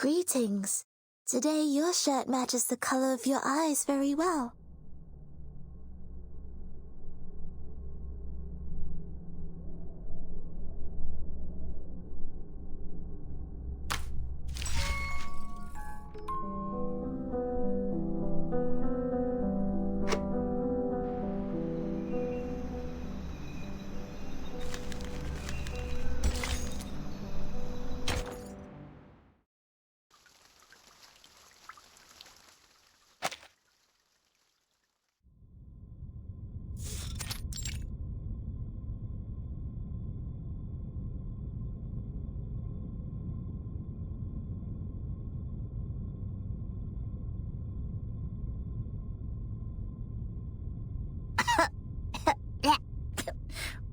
Greetings. Today your shirt matches the color of your eyes very well.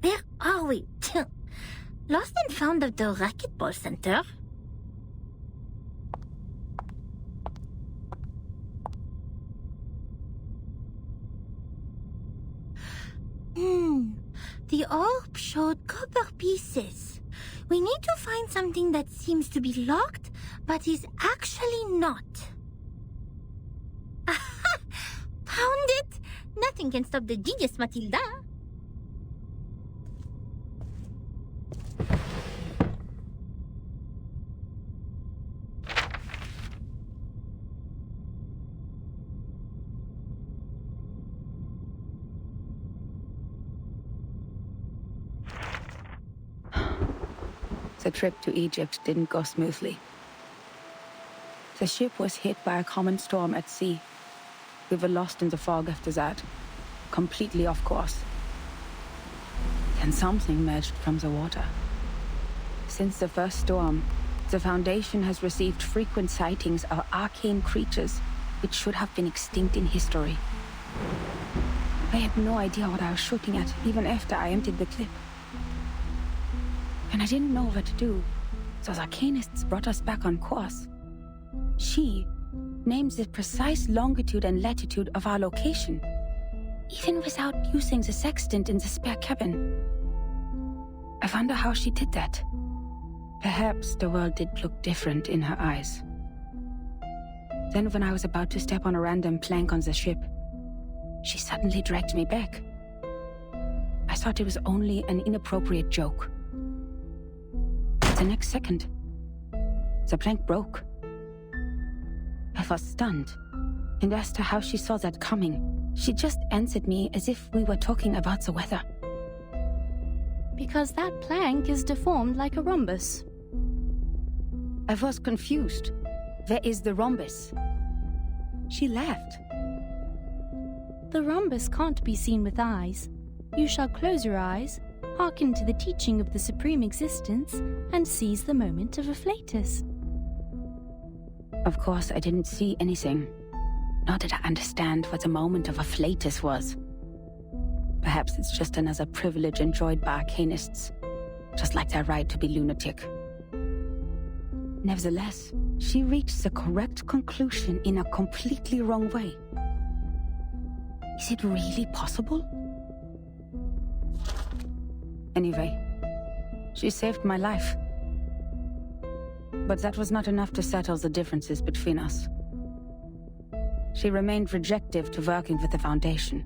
Where are we? Lost and found at the racquetball center? The orb showed copper pieces. We need to find something that seems to be locked, but is actually not. Aha! Found it! Nothing can stop the genius, Matilda. The trip to Egypt didn't go smoothly. The ship was hit by a common storm at sea. We were lost in the fog after that, completely off course. Then something emerged from the water. Since the first storm, the Foundation has received frequent sightings of arcane creatures which should have been extinct in history. I had no idea what I was shooting at, even after I emptied the clip. And I didn't know what to do, so the arcanists brought us back on course. She names the precise longitude and latitude of our location, even without using the sextant in the spare cabin. I wonder how she did that. Perhaps the world did look different in her eyes. Then when I was about to step on a random plank on the ship, she suddenly dragged me back. I thought it was only an inappropriate joke. The next second, the plank broke. I was stunned, and as to how she saw that coming, she just answered me as if we were talking about the weather. Because that plank is deformed like a rhombus. I was confused. Where is the rhombus? She laughed. The rhombus can't be seen with eyes. You shall close your eyes, hearken to the teaching of the Supreme Existence, and seize the moment of afflatus. Of course, I didn't see anything. Nor did I understand what the moment of afflatus was. Perhaps it's just another privilege enjoyed by arcanists, just like their right to be lunatic. Nevertheless, she reached the correct conclusion in a completely wrong way. Is it really possible? Anyway, she saved my life. But that was not enough to settle the differences between us. She remained rejective to working with the Foundation,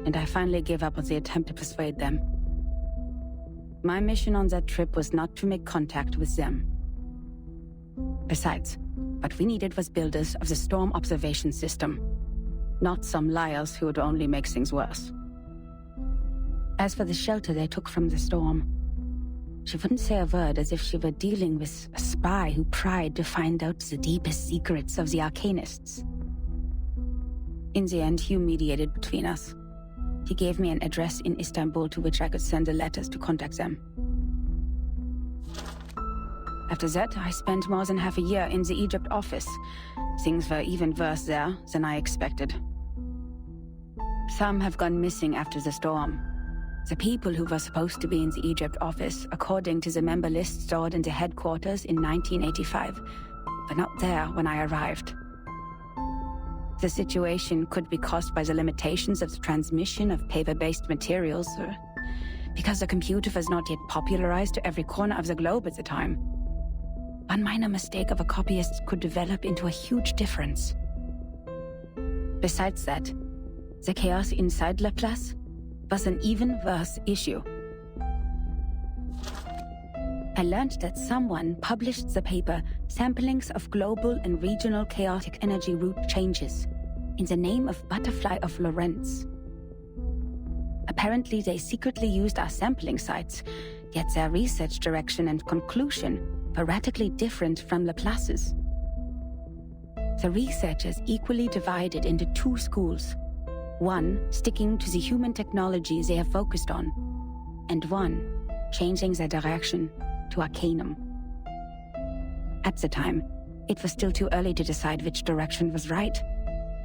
and I finally gave up on the attempt to persuade them. My mission on that trip was not to make contact with them. Besides, what we needed was builders of the storm observation system, not some liars who would only make things worse. As for the shelter they took from the storm, she wouldn't say a word, as if she were dealing with a spy who pried to find out the deepest secrets of the Arcanists. In the end, Hugh mediated between us. He gave me an address in Istanbul to which I could send the letters to contact them. After that, I spent more than half a year in the Egypt office. Things were even worse there than I expected. Some have gone missing after the storm. The people who were supposed to be in the Egypt office, according to the member list stored in the headquarters in 1985, were not there when I arrived. The situation could be caused by the limitations of the transmission of paper-based materials, or because the computer was not yet popularized to every corner of the globe at the time. one minor mistake of a copyist could develop into a huge difference. Besides that, the chaos inside Laplace was an even worse issue. I learned that someone published the paper Samplings of Global and Regional Chaotic Energy Route Changes in the name of Butterfly of Lorentz. Apparently, they secretly used our sampling sites, yet their research direction and conclusion were radically different from Laplace's. The researchers equally divided into two schools, one sticking to the human technology they have focused on, and one changing their direction to Arcanum. At the time, it was still too early to decide which direction was right,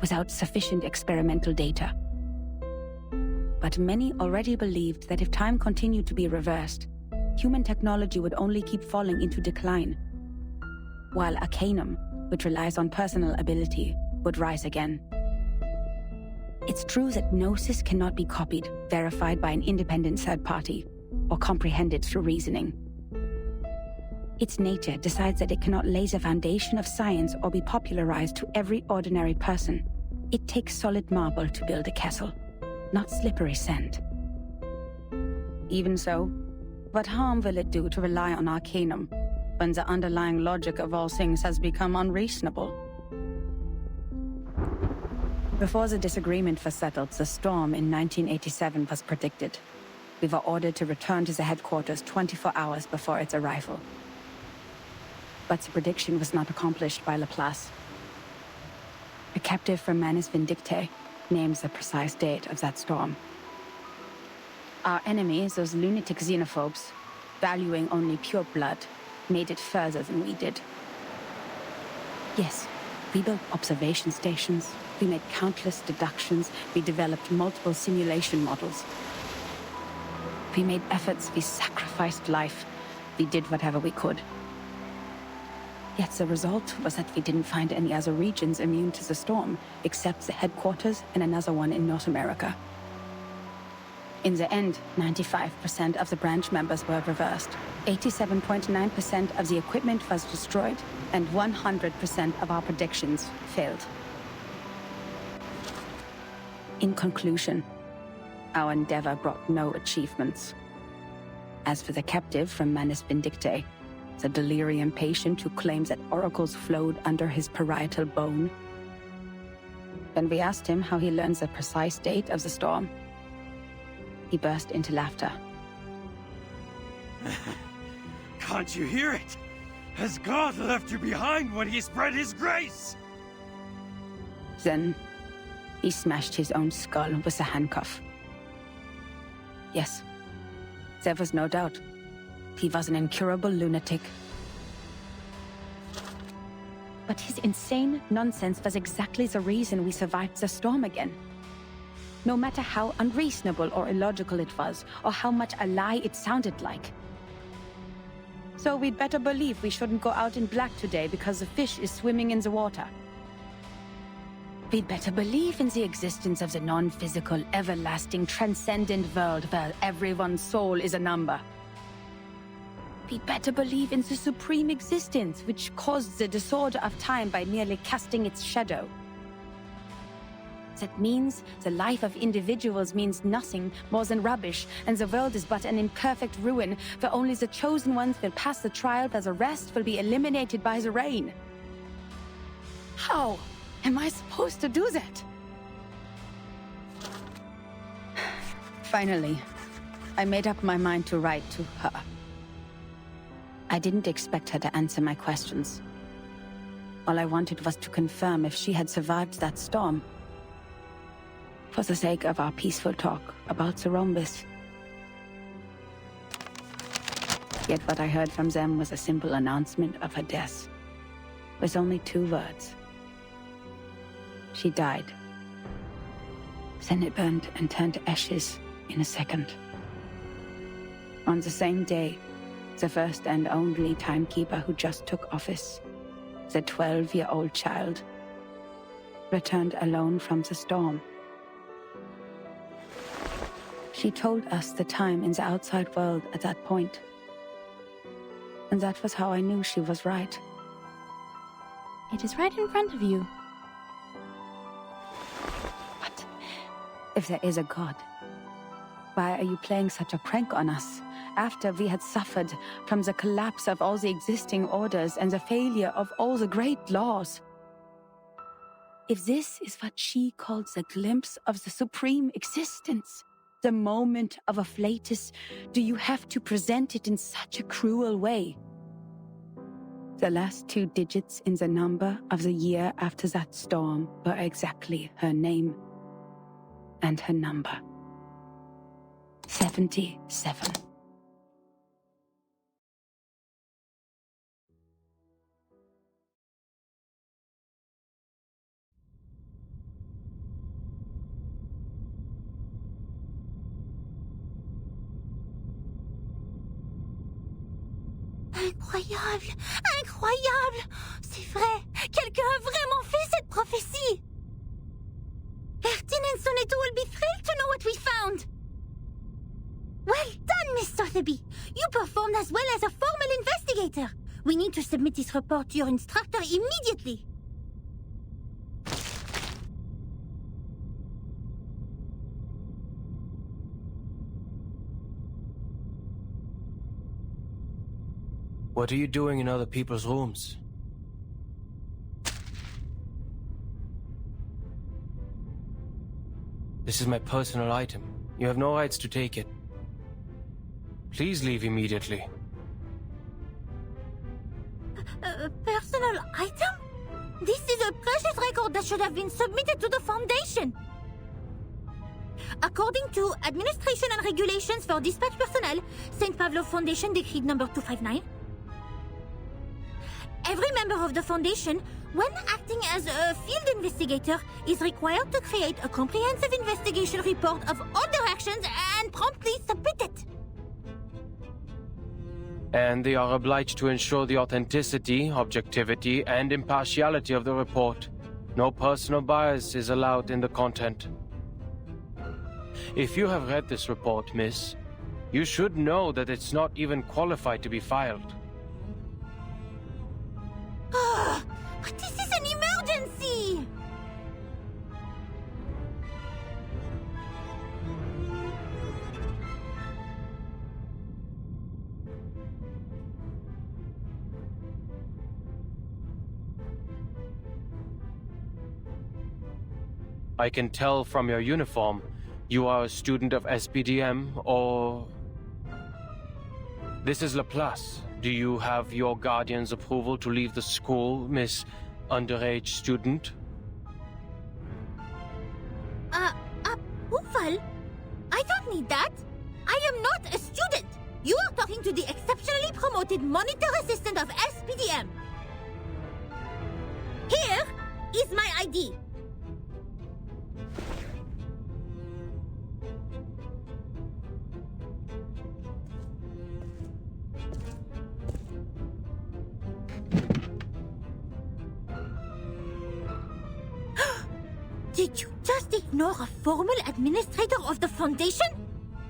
without sufficient experimental data. But many already believed that if time continued to be reversed, human technology would only keep falling into decline, while Arcanum, which relies on personal ability, would rise again. It's true that Gnosis cannot be copied, verified by an independent third party, or comprehended through reasoning. Its nature decides that it cannot lay the foundation of science or be popularized to every ordinary person. It takes solid marble to build a castle, not slippery sand. Even so, what harm will it do to rely on Arcanum when the underlying logic of all things has become unreasonable? Before the disagreement was settled, the storm in 1987 was predicted. We were ordered to return to the headquarters 24 hours before its arrival. But the prediction was not accomplished by Laplace. A captive from Manus Vindictae names the precise date of that storm. Our enemies, those lunatic xenophobes, valuing only pure blood, made it further than we did. Yes, we built observation stations, we made countless deductions, we developed multiple simulation models. We made efforts, we sacrificed life, we did whatever we could. Yet the result was that we didn't find any other regions immune to the storm, except the headquarters and another one in North America. In the end, 95% of the branch members were reversed, 87.9% of the equipment was destroyed, and 100% of our predictions failed. In conclusion, our endeavor brought no achievements. As for the captive from Manus Vindictae, the delirium patient who claims that oracles flowed under his parietal bone, when we asked him how he learns the precise date of the storm, he burst into laughter. Can't you hear it? Has God left you behind when he spread his grace? Then, he smashed his own skull with a handcuff. Yes, there was no doubt. He was an incurable lunatic. But his insane nonsense was exactly the reason we survived the storm again. No matter how unreasonable or illogical it was, or how much a lie it sounded like. So we'd better believe we shouldn't go out in black today because the fish is swimming in the water. We'd better believe in the existence of the non-physical, everlasting, transcendent world where everyone's soul is a number. We'd better believe in the supreme existence which caused the disorder of time by merely casting its shadow. That means the life of individuals means nothing more than rubbish, and the world is but an imperfect ruin, where only the chosen ones will pass the trial, where the rest will be eliminated by the rain. How am I supposed to do that? Finally, I made up my mind to write to her. I didn't expect her to answer my questions. All I wanted was to confirm if she had survived that storm. For the sake of our peaceful talk about the rhombus. Yet what I heard from them was a simple announcement of her death, with only 2 words. She died. Then it burned and turned to ashes in a second. On the same day, the first and only timekeeper who just took office, the 12-year-old child, returned alone from the storm. She told us the time in the outside world at that point. And that was how I knew she was right. It is right in front of you. But if there is a god, why are you playing such a prank on us? After we had suffered from the collapse of all the existing orders and the failure of all the great laws. If this is what she calls a glimpse of the supreme existence, the moment of afflatus, do you have to present it in such a cruel way? The last 2 digits in the number of the year after that storm were exactly her name and her number. 77. Incroyable! Incroyable! C'est vrai! Quelqu'un a vraiment fait cette prophétie! Ertin and Soneto will be thrilled to know what we found! Well done, Miss Sotheby! You performed as well as a formal investigator! We need to submit this report to your instructor immediately! What are you doing in other people's rooms? This is my personal item. You have no rights to take it. Please leave immediately. A personal item? This is a precious record that should have been submitted to the Foundation. According to Administration and Regulations for Dispatch Personnel, St. Pavlov Foundation Decree number 259, every member of the Foundation, when acting as a field investigator, is required to create a comprehensive investigation report of all their actions and promptly submit it. And they are obliged to ensure the authenticity, objectivity, and impartiality of the report. No personal bias is allowed in the content. If you have read this report, miss, you should know that it's not even qualified to be filed. But this is an emergency! I can tell from your uniform, you are a student of SPDM, or... This is Laplace. Do you have your guardian's approval to leave the school, Miss Underage Student? Approval? I don't need that. I am not a student. You are talking to the exceptionally promoted monitor assistant of SPDM. Here is my ID. Did you just ignore a formal administrator of the Foundation?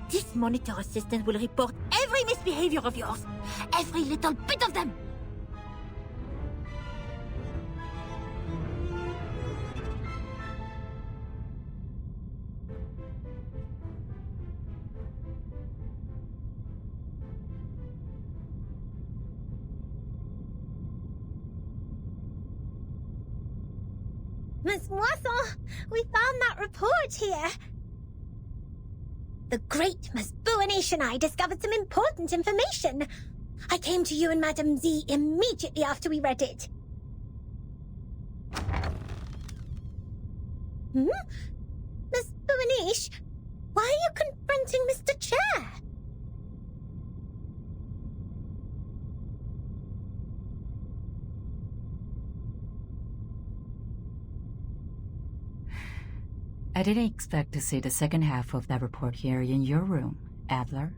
This monitor assistant will report every misbehavior of yours. Every little bit of them. Miss Moisson, we found that report here. The great Miss Buanish and I discovered some important information. I came to you and Madame Z immediately after we read it. Miss Buanish, why are you confronting Mr. Chair? I didn't expect to see the second half of that report here in your room, Adler.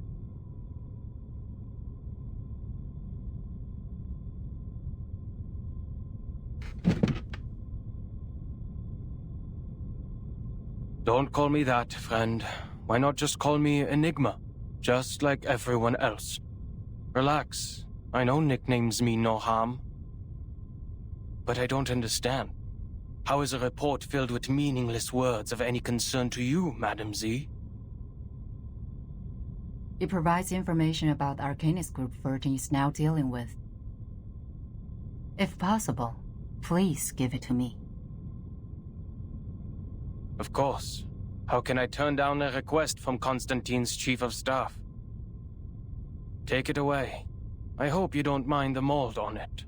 Don't call me that, friend. Why not just call me Enigma? Just like everyone else. Relax. I know nicknames mean no harm. But I don't understand. How is a report filled with meaningless words of any concern to you, Madam Z? It provides information about the Arcanist group Virgin is now dealing with. If possible, please give it to me. Of course. How can I turn down a request from Constantine's Chief of Staff? Take it away. I hope you don't mind the mold on it.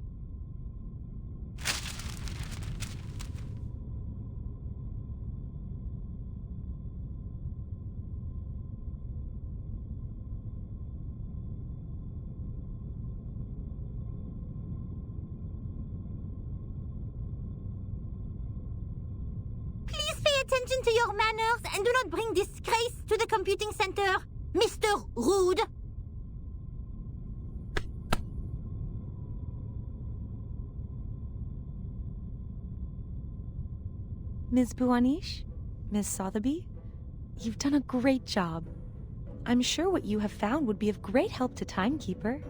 Attention to your manners and do not bring disgrace to the computing center, Mr. Rude. Ms. Buanish? Ms. Sotheby? You've done a great job. I'm sure what you have found would be of great help to Timekeeper.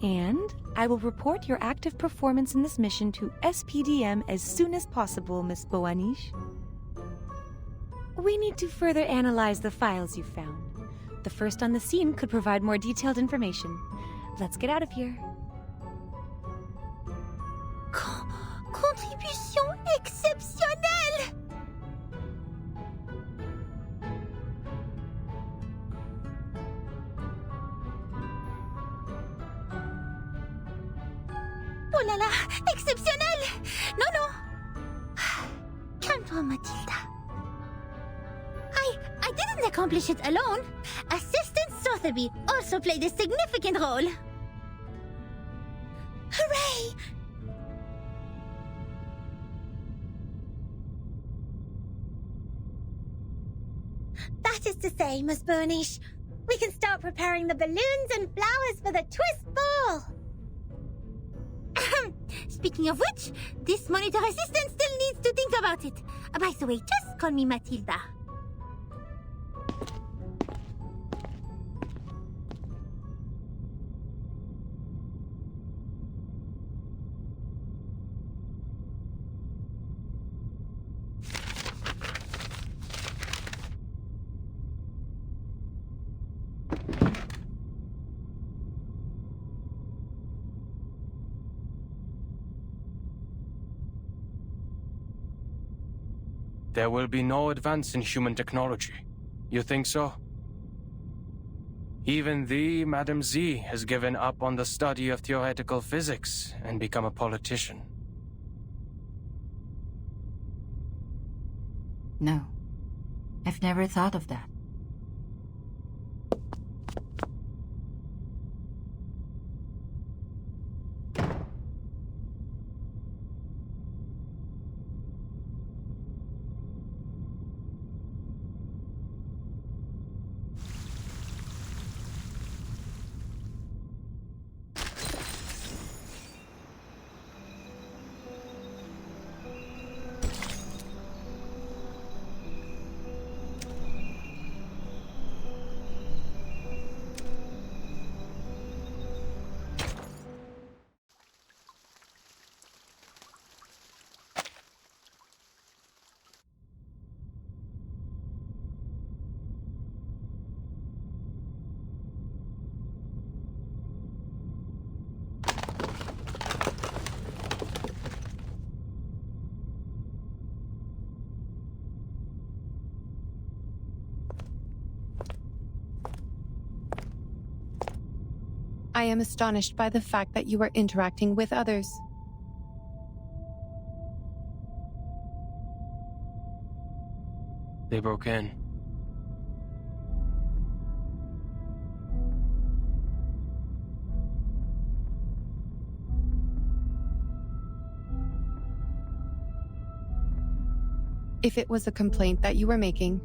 And I will report your active performance in this mission to SPDM as soon as possible, Miss Buanish. We need to further analyze the files you found. The first on the scene could provide more detailed information. Let's get out of here. Contribution exceptionnelle! Oh là là, exceptionnel! Non, non! Calme-toi, Matilda. I didn't accomplish it alone. Assistant Sotheby also played a significant role. Hooray! That is to say, Miss Burnish, we can start preparing the balloons and flowers for the twist ball. Speaking of which, this monitor assistant still needs to think about it. By the way, just call me Matilda. There will be no advance in human technology. You think so? Even thee, Madam Z, has given up on the study of theoretical physics and become a politician. No. I've never thought of that. I am astonished by the fact that you are interacting with others. They broke in. If it was a complaint that you were making,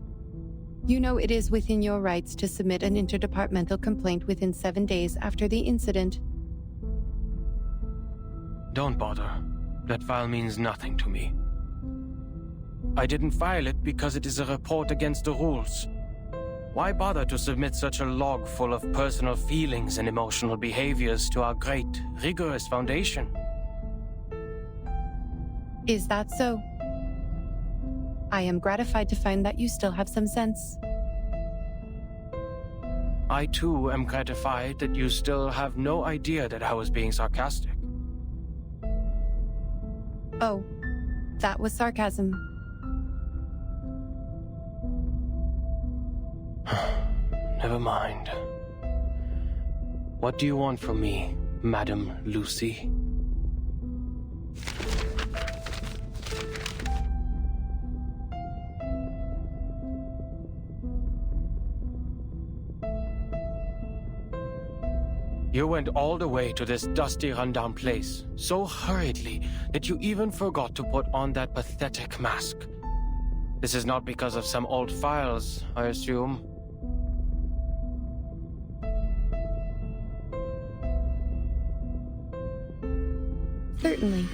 you know it is within your rights to submit an interdepartmental complaint within 7 days after the incident. Don't bother. That file means nothing to me. I didn't file it because it is a report against the rules. Why bother to submit such a log full of personal feelings and emotional behaviors to our great, rigorous foundation? Is that so? I am gratified to find that you still have some sense. I too am gratified that you still have no idea that I was being sarcastic. Oh, that was sarcasm. Never mind. What do you want from me, Madam Lucy? You went all the way to this dusty, rundown place, so hurriedly that you even forgot to put on that pathetic mask. This is not because of some old files, I assume. Certainly.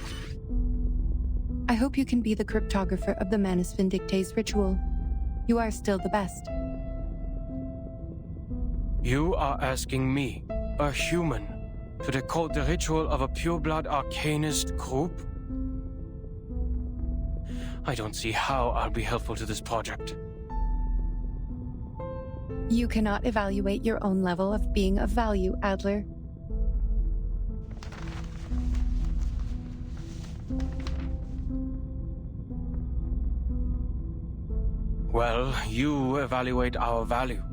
I hope you can be the cryptographer of the Manus Vindictae's ritual. You are still the best. You are asking me, a human, to decode the ritual of a pureblood arcanist group? I don't see how I'll be helpful to this project. You cannot evaluate your own level of being of value, Adler. Well, you evaluate our value.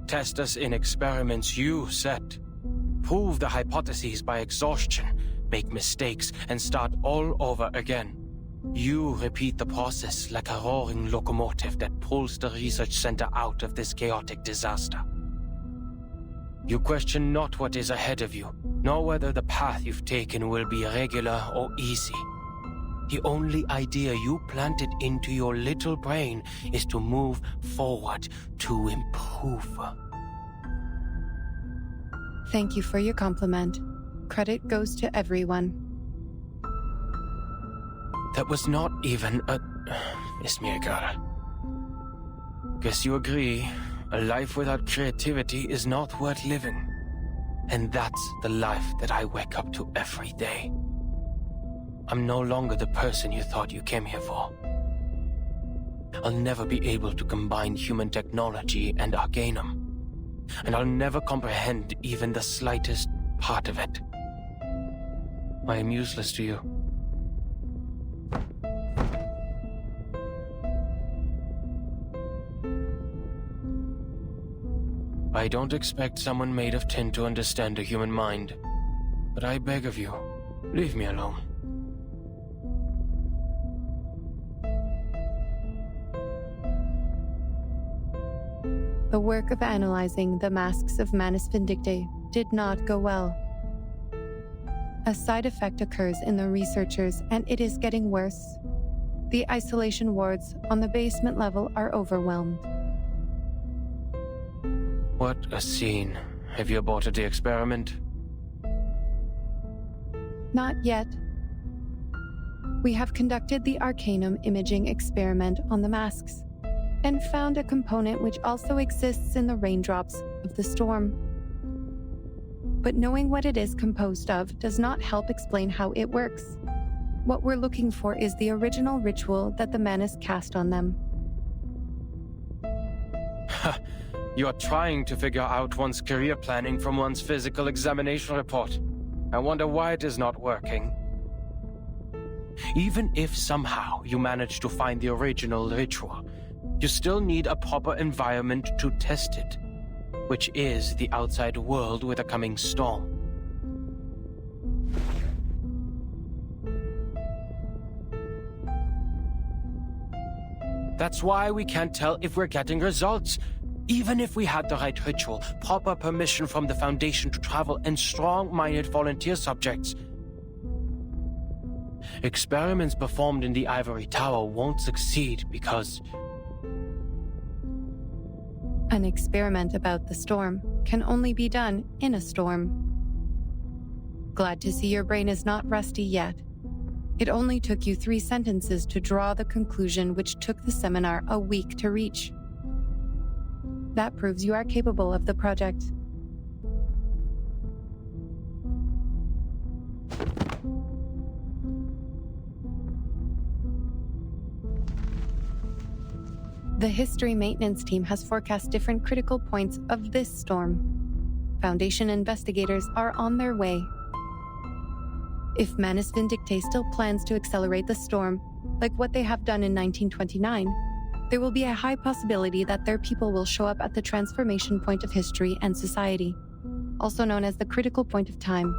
Test us in experiments you set. Prove the hypotheses by exhaustion, make mistakes, and start all over again. You repeat the process like a roaring locomotive that pulls the research center out of this chaotic disaster. You question not what is ahead of you, nor whether the path you've taken will be regular or easy. The only idea you planted into your little brain is to move forward, to improve. Thank you for your compliment. Credit goes to everyone. That was not even a... Ismirgal. Guess you agree, a life without creativity is not worth living. And that's the life that I wake up to every day. I'm no longer the person you thought you came here for. I'll never be able to combine human technology and Arcanum. And I'll never comprehend even the slightest part of it. I am useless to you. I don't expect someone made of tin to understand a human mind. But I beg of you, leave me alone. The work of analyzing the masks of Manus Vindictae did not go well. A side effect occurs in the researchers, and it is getting worse. The isolation wards on the basement level are overwhelmed. What a scene. Have you aborted the experiment? Not yet. We have conducted the Arcanum imaging experiment on the masks, and found a component which also exists in the raindrops of the storm. But knowing what it is composed of does not help explain how it works. What we're looking for is the original ritual that the Manus cast on them. You're trying to figure out one's career planning from one's physical examination report. I wonder why it is not working. Even if somehow you manage to find the original ritual, you still need a proper environment to test it, which is the outside world with a coming storm. That's why we can't tell if we're getting results. Even if we had the right ritual, proper permission from the Foundation to travel, and strong-minded volunteer subjects, experiments performed in the Ivory Tower won't succeed because... An experiment about the storm can only be done in a storm. Glad to see your brain is not rusty yet. It only took you 3 sentences to draw the conclusion which took the seminar a week to reach. That proves you are capable of the project. The History Maintenance Team has forecast different critical points of this storm. Foundation investigators are on their way. If Manus Vindicte still plans to accelerate the storm, like what they have done in 1929, there will be a high possibility that their people will show up at the transformation point of history and society, also known as the critical point of time,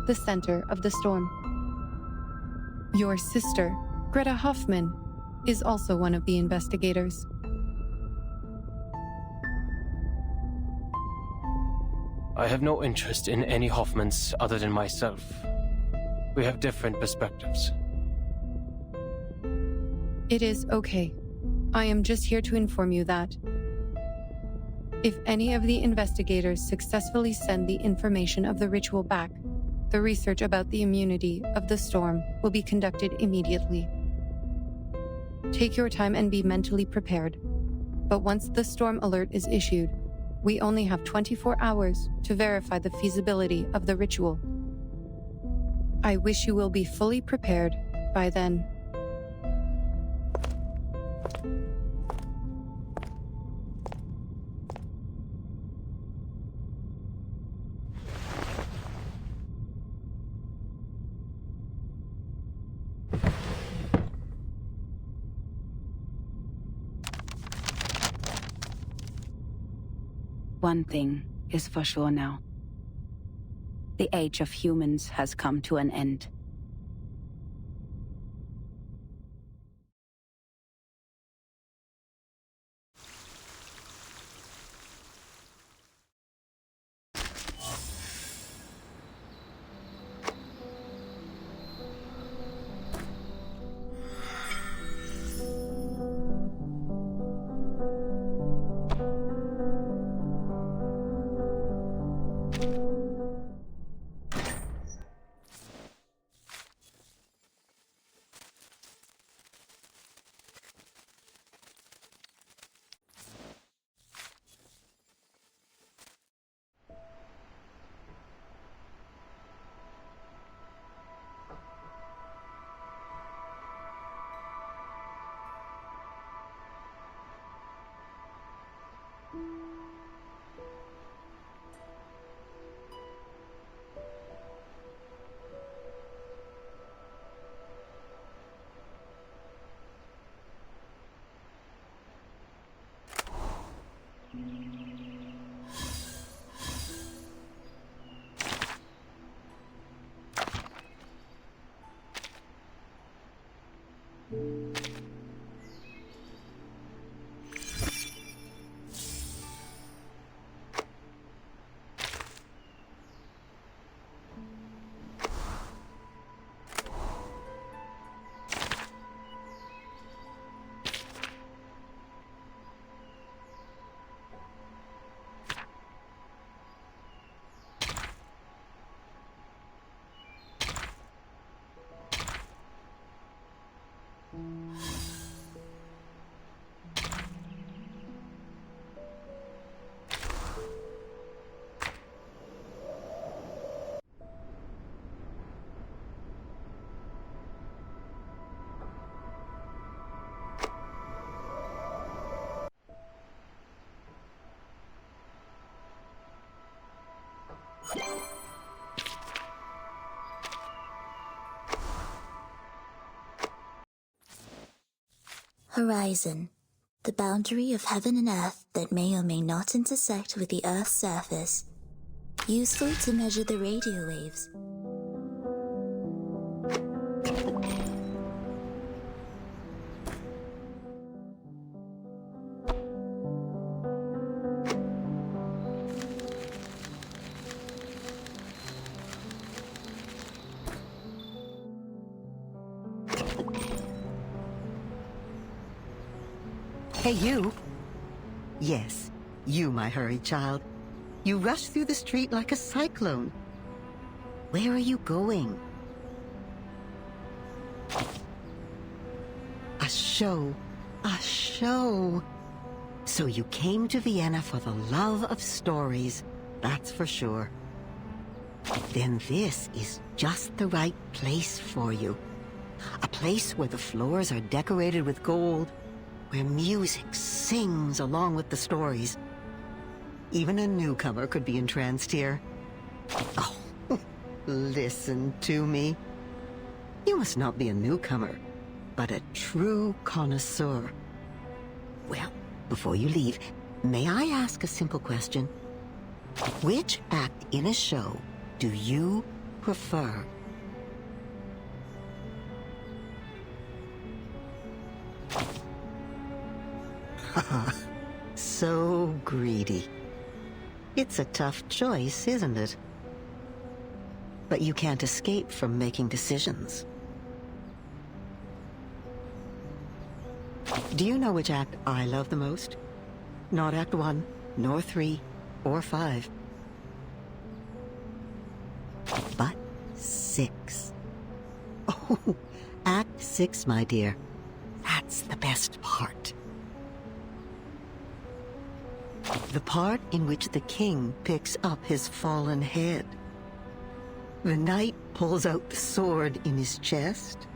the center of the storm. Your sister, Greta Hoffman, is also one of the investigators. I have no interest in any Hoffmans other than myself. We have different perspectives. It is okay. I am just here to inform you that if any of the investigators successfully send the information of the ritual back, the research about the immunity of the storm will be conducted immediately. Take your time and be mentally prepared. But once the storm alert is issued, we only have 24 hours to verify the feasibility of the ritual. I wish you will be fully prepared by then. One thing is for sure now. The age of humans has come to an end. Horizon, the boundary of heaven and earth that may or may not intersect with the Earth's surface. Useful to measure the radio waves. Hey, you. Yes, you, my hurried child. You rush through the street like a cyclone. Where are you going? A show. A show. So you came to Vienna for the love of stories, that's for sure. Then this is just the right place for you. A place where the floors are decorated with gold, where music sings along with the stories. Even a newcomer could be entranced here. Oh, listen to me. You must not be a newcomer, but a true connoisseur. Well, before you leave, may I ask a simple question? Which act in a show do you prefer? So greedy. It's a tough choice, isn't it? But you can't escape from making decisions. Do you know which act I love the most? Not Act 1, nor 3, or 5. But 6. Oh, Act 6, my dear. That's the best part. The part in which the king picks up his fallen head. The knight pulls out the sword in his chest.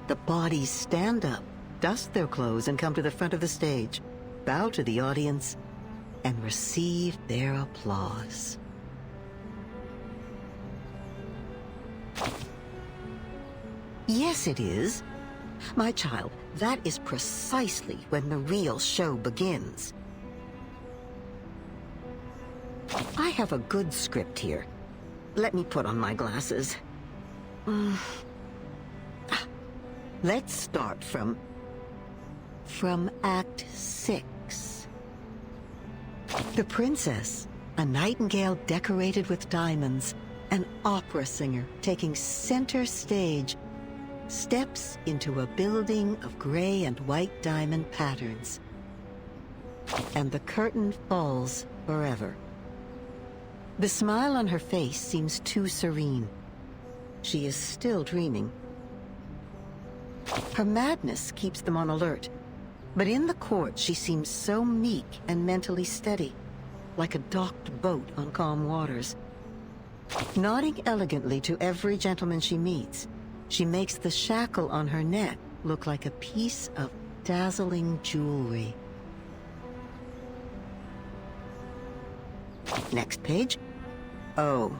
The bodies stand up, dust their clothes, and come to the front of the stage, bow to the audience, and receive their applause. Yes, it is. My child, that is precisely when the real show begins. I have a good script here. Let me put on my glasses. Let's start from Act 6. The princess, a nightingale decorated with diamonds, an opera singer taking center stage, steps into a building of gray and white diamond patterns. And the curtain falls forever. The smile on her face seems too serene. She is still dreaming. Her madness keeps them on alert, but in the court she seems so meek and mentally steady, like a docked boat on calm waters. Nodding elegantly to every gentleman she meets, she makes the shackle on her neck look like a piece of dazzling jewelry. Next page. Oh.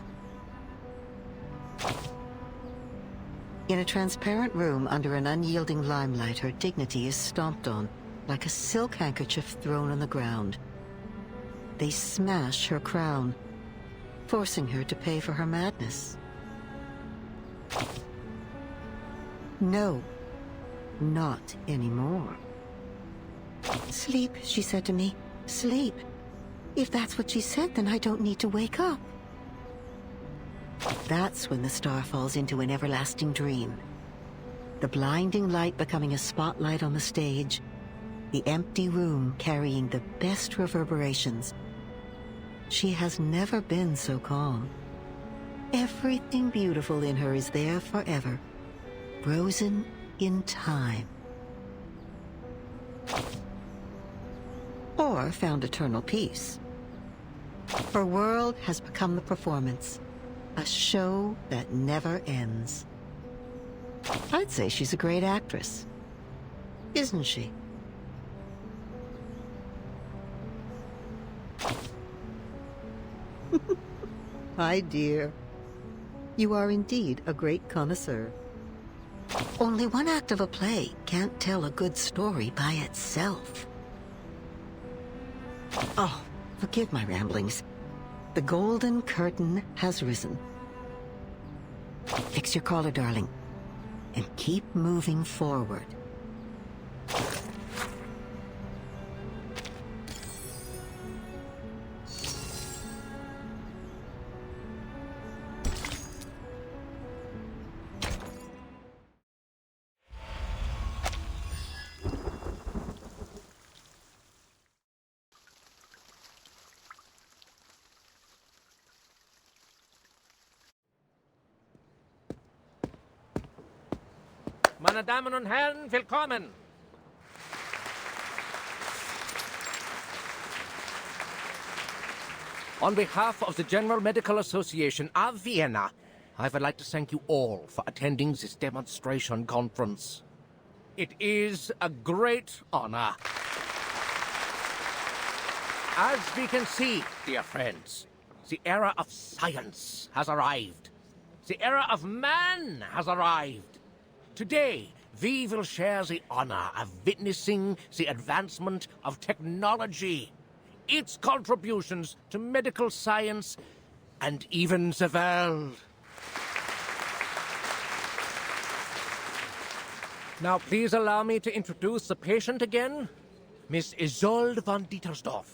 In a transparent room under an unyielding limelight, her dignity is stomped on, like a silk handkerchief thrown on the ground. They smash her crown, forcing her to pay for her madness. No, not anymore. Sleep, she said to me. Sleep. If that's what she said, then I don't need to wake up. That's when the star falls into an everlasting dream. The blinding light becoming a spotlight on the stage, the empty room carrying the best reverberations. She has never been so calm. Everything beautiful in her is there forever, frozen in time. Or found eternal peace. Her world has become the performance, a show that never ends. I'd say she's a great actress, isn't she? My dear, you are indeed a great connoisseur. Only one act of a play can't tell a good story by itself. Oh, forgive my ramblings. The golden curtain has risen. Fix your collar, darling, and keep moving forward. Meine Damen und Herren, willkommen! On behalf of the General Medical Association of Vienna, I would like to thank you all for attending this demonstration conference. It is a great honor. As we can see, dear friends, the era of science has arrived. The era of man has arrived. Today, we will share the honor of witnessing the advancement of technology, its contributions to medical science, and even the world. Now, please allow me to introduce the patient again, Miss Isolde von Dietersdorf.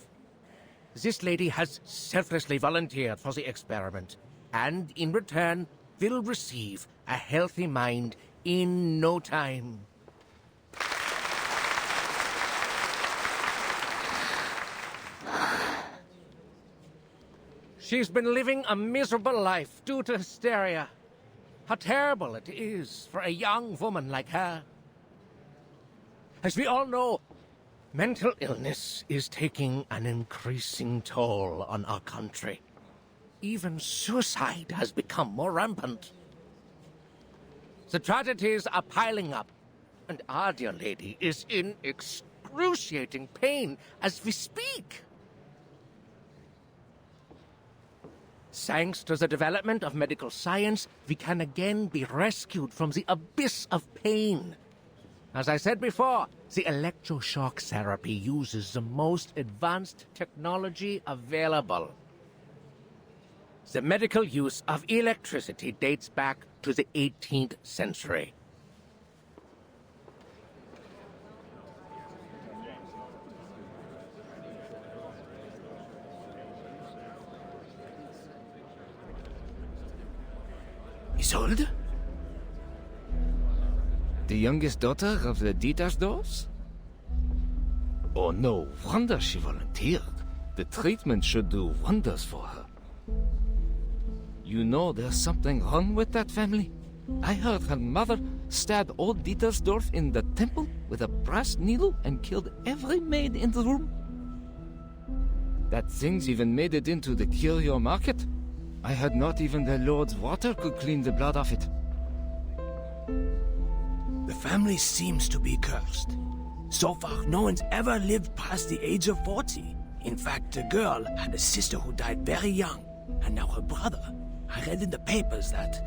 This lady has selflessly volunteered for the experiment, and in return will receive a healthy mind in no time. She's been living a miserable life due to hysteria. How terrible it is for a young woman like her. As we all know, mental illness is taking an increasing toll on our country. Even suicide has become more rampant. The tragedies are piling up, and our dear lady is in excruciating pain as we speak. Thanks to the development of medical science, we can again be rescued from the abyss of pain. As I said before, the electroshock therapy uses the most advanced technology available. The medical use of electricity dates back to the 18th century. Isolde? The youngest daughter of the Dietersdorfs? Oh, no wonder she volunteered. The treatment should do wonders for her. You know there's something wrong with that family? I heard her mother stabbed old Dietersdorf in the temple with a brass needle and killed every maid in the room. That thing's even made it into the curio market. I heard not even the Lord's water could clean the blood off it. The family seems to be cursed. So far, no one's ever lived past the age of 40. In fact, the girl had a sister who died very young, and now her brother. I read in the papers that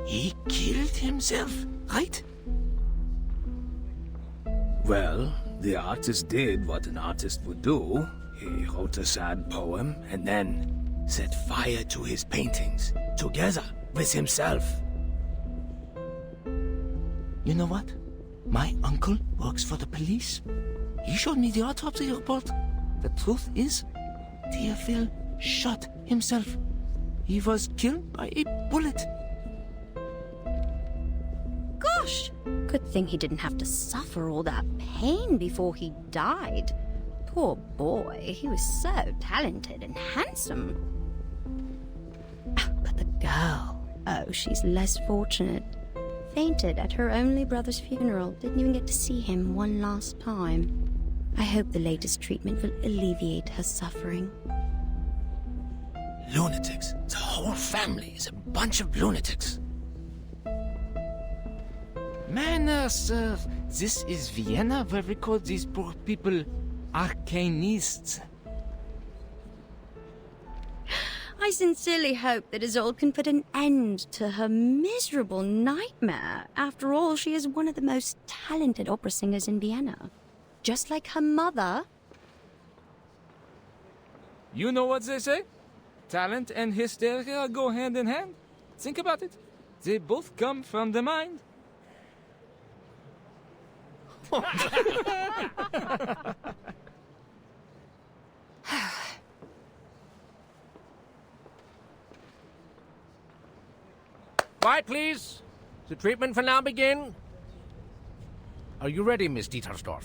he killed himself, right? Well, the artist did what an artist would do. He wrote a sad poem and then set fire to his paintings, together with himself. You know what? My uncle works for the police. He showed me the autopsy report. The truth is, Theophil shot himself. He was killed by a bullet. Gosh! Good thing he didn't have to suffer all that pain before he died. Poor boy, he was so talented and handsome. But the girl, oh, she's less fortunate. Fainted at her only brother's funeral, didn't even get to see him one last time. I hope the latest treatment will alleviate her suffering. Lunatics. The whole family is a bunch of lunatics. Manners, sir. This is Vienna, where we call these poor people arcanists. I sincerely hope that Isolde can put an end to her miserable nightmare. After all, she is one of the most talented opera singers in Vienna. Just like her mother. You know what they say? Talent and hysteria go hand in hand. Think about it. They both come from the mind. Quiet, please. The treatment will now begin. Are you ready, Miss Dietersdorf?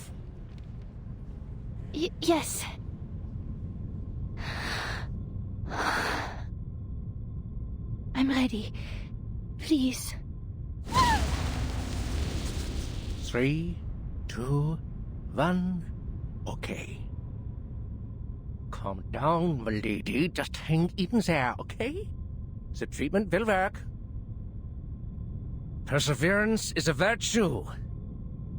Yes. I'm ready. Please. 3, 2, 1, okay. Calm down, my lady. Just hang in there, okay? The treatment will work. Perseverance is a virtue.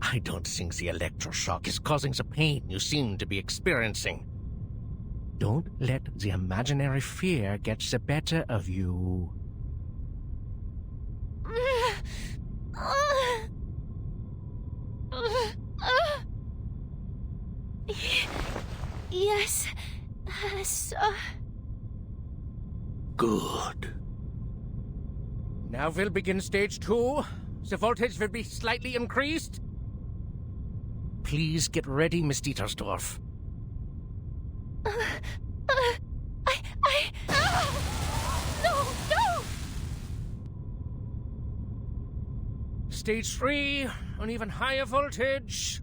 I don't think the electroshock is causing the pain you seem to be experiencing. Don't let the imaginary fear get the better of you. Yes, sir. Good. Now we'll begin stage 2. The voltage will be slightly increased. Please get ready, Miss Dietersdorf. No! Stage 3, an even higher voltage.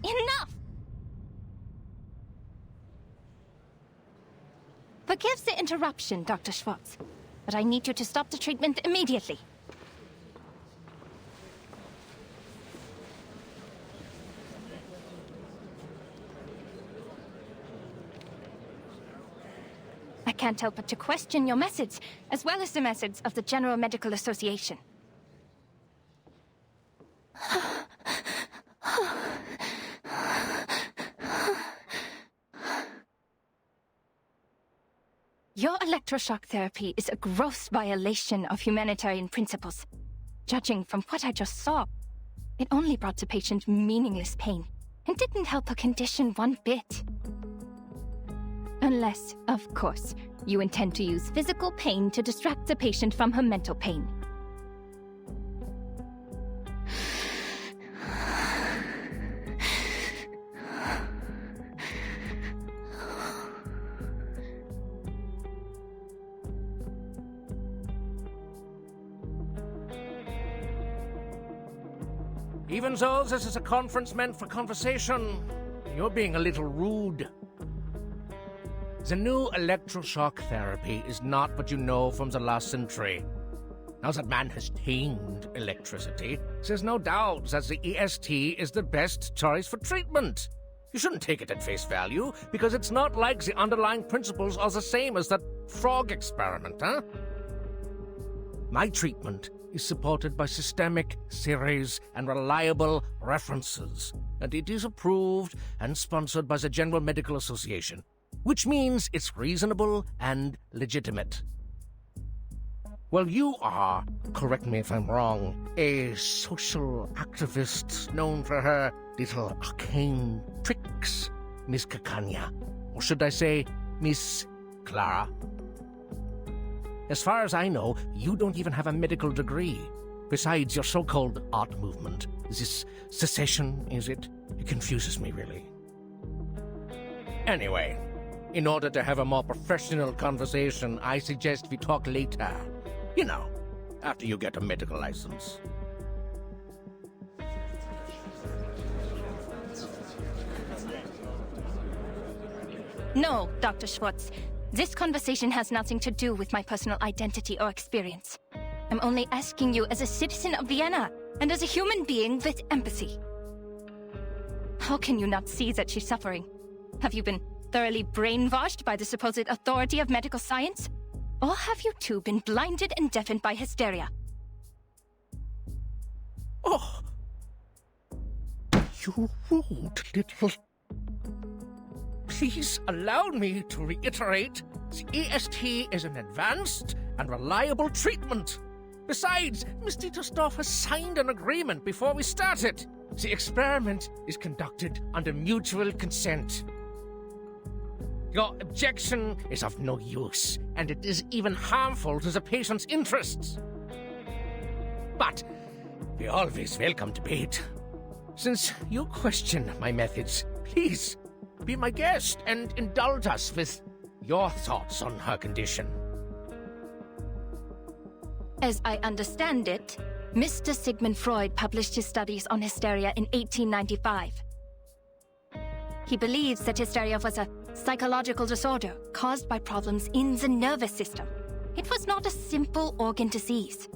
Enough! Forgive the interruption, Dr. Schwartz, but I need you to stop the treatment immediately. I can't help but to question your methods, as well as the methods of the General Medical Association. Your electroshock therapy is a gross violation of humanitarian principles. Judging from what I just saw, it only brought the patient meaningless pain, and didn't help her condition one bit. Unless, of course, you intend to use physical pain to distract the patient from her mental pain. Even though this is a conference meant for conversation, you're being a little rude. The new electroshock therapy is not what you know from the last century. Now that man has tamed electricity, there's no doubt that the EST is the best choice for treatment. You shouldn't take it at face value, because it's not like the underlying principles are the same as that frog experiment, huh? My treatment is supported by systemic theories and reliable references, and it is approved and sponsored by the General Medical Association, which means it's reasonable and legitimate. Well, you are, correct me if I'm wrong, a social activist known for her little arcane tricks, Miss Cacanha. Or should I say, Miss Clara? As far as I know, you don't even have a medical degree. Besides your so-called art movement. This secession, is it? It confuses me, really. Anyway, in order to have a more professional conversation, I suggest we talk later. You know, after you get a medical license. No, Dr. Schwartz. This conversation has nothing to do with my personal identity or experience. I'm only asking you as a citizen of Vienna and as a human being with empathy. How can you not see that she's suffering? Have you been thoroughly brainwashed by the supposed authority of medical science? Or have you two been blinded and deafened by hysteria? Oh! You rude little... Please allow me to reiterate, the EST is an advanced and reliable treatment. Besides, Miss Dietersdorf has signed an agreement before we started. The experiment is conducted under mutual consent. Your objection is of no use, and it is even harmful to the patient's interests. But we always welcome debate. Since you question my methods, please be my guest and indulge us with your thoughts on her condition. As I understand it, Mr. Sigmund Freud published his studies on hysteria in 1895. He believes that hysteria was a psychological disorder caused by problems in the nervous system. It was not a simple organ disease.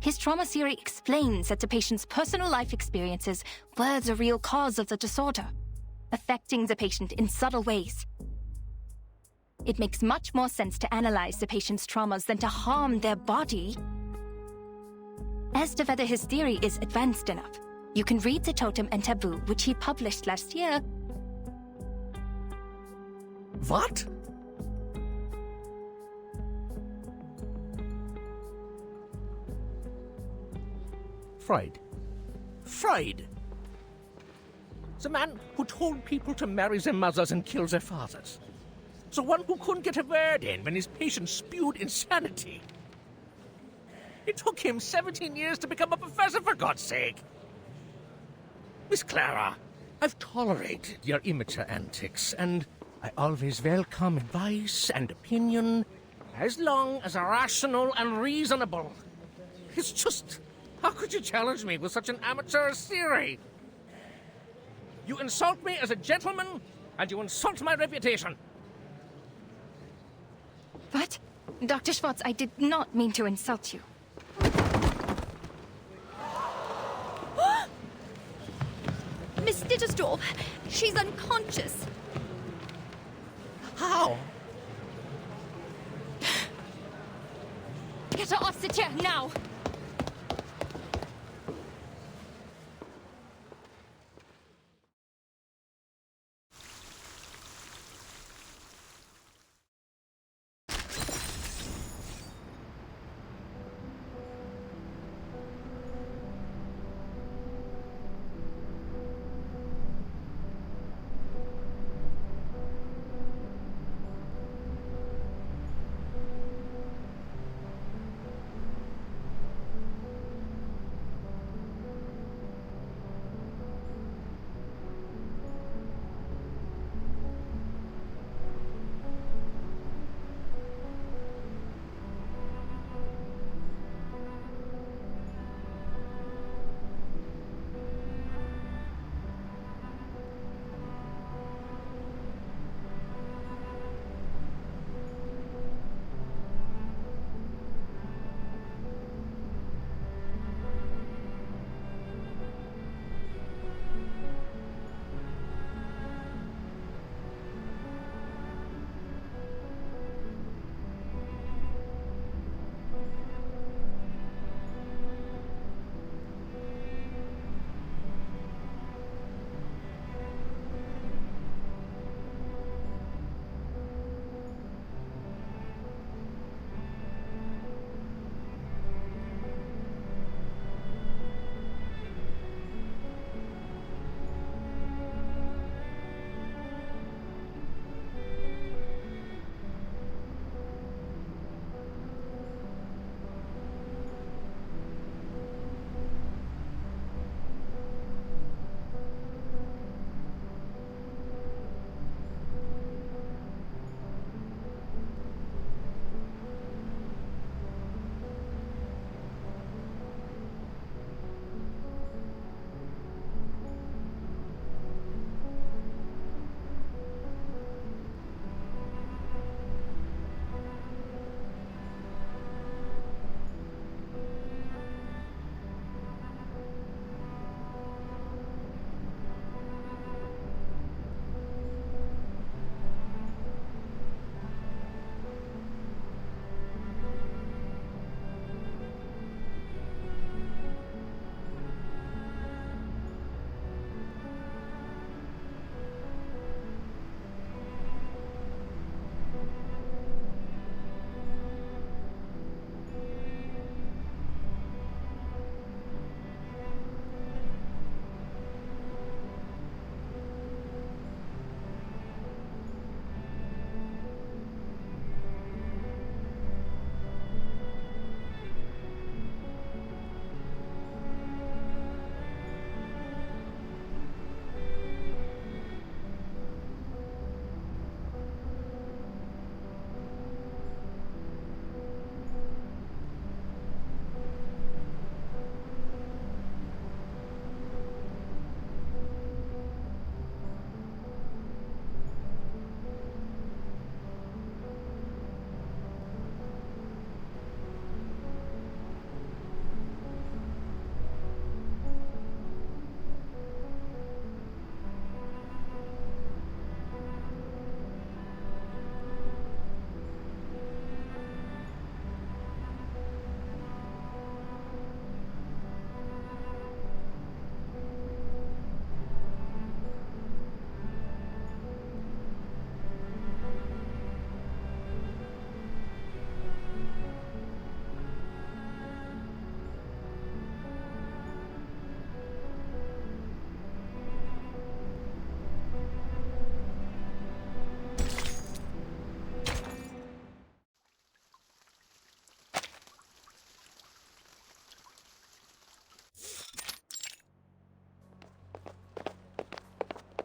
His trauma theory explains that the patient's personal life experiences were the real cause of the disorder, affecting the patient in subtle ways. It makes much more sense to analyze the patient's traumas than to harm their body. As to whether his theory is advanced enough, you can read The Totem and Taboo, which he published last year. What? Freud. Freud! The man who told people to marry their mothers and kill their fathers. The one who couldn't get a word in when his patients spewed insanity. It took him 17 years to become a professor, for God's sake. Miss Clara, I've tolerated your immature antics, and I always welcome advice and opinion, as long as rational and reasonable. It's just, how could you challenge me with such an amateur theory? You insult me as a gentleman, and you insult my reputation. What? Dr. Schwartz, I did not mean to insult you. Miss Dittersdorf, she's unconscious. How? Get her off the chair, now!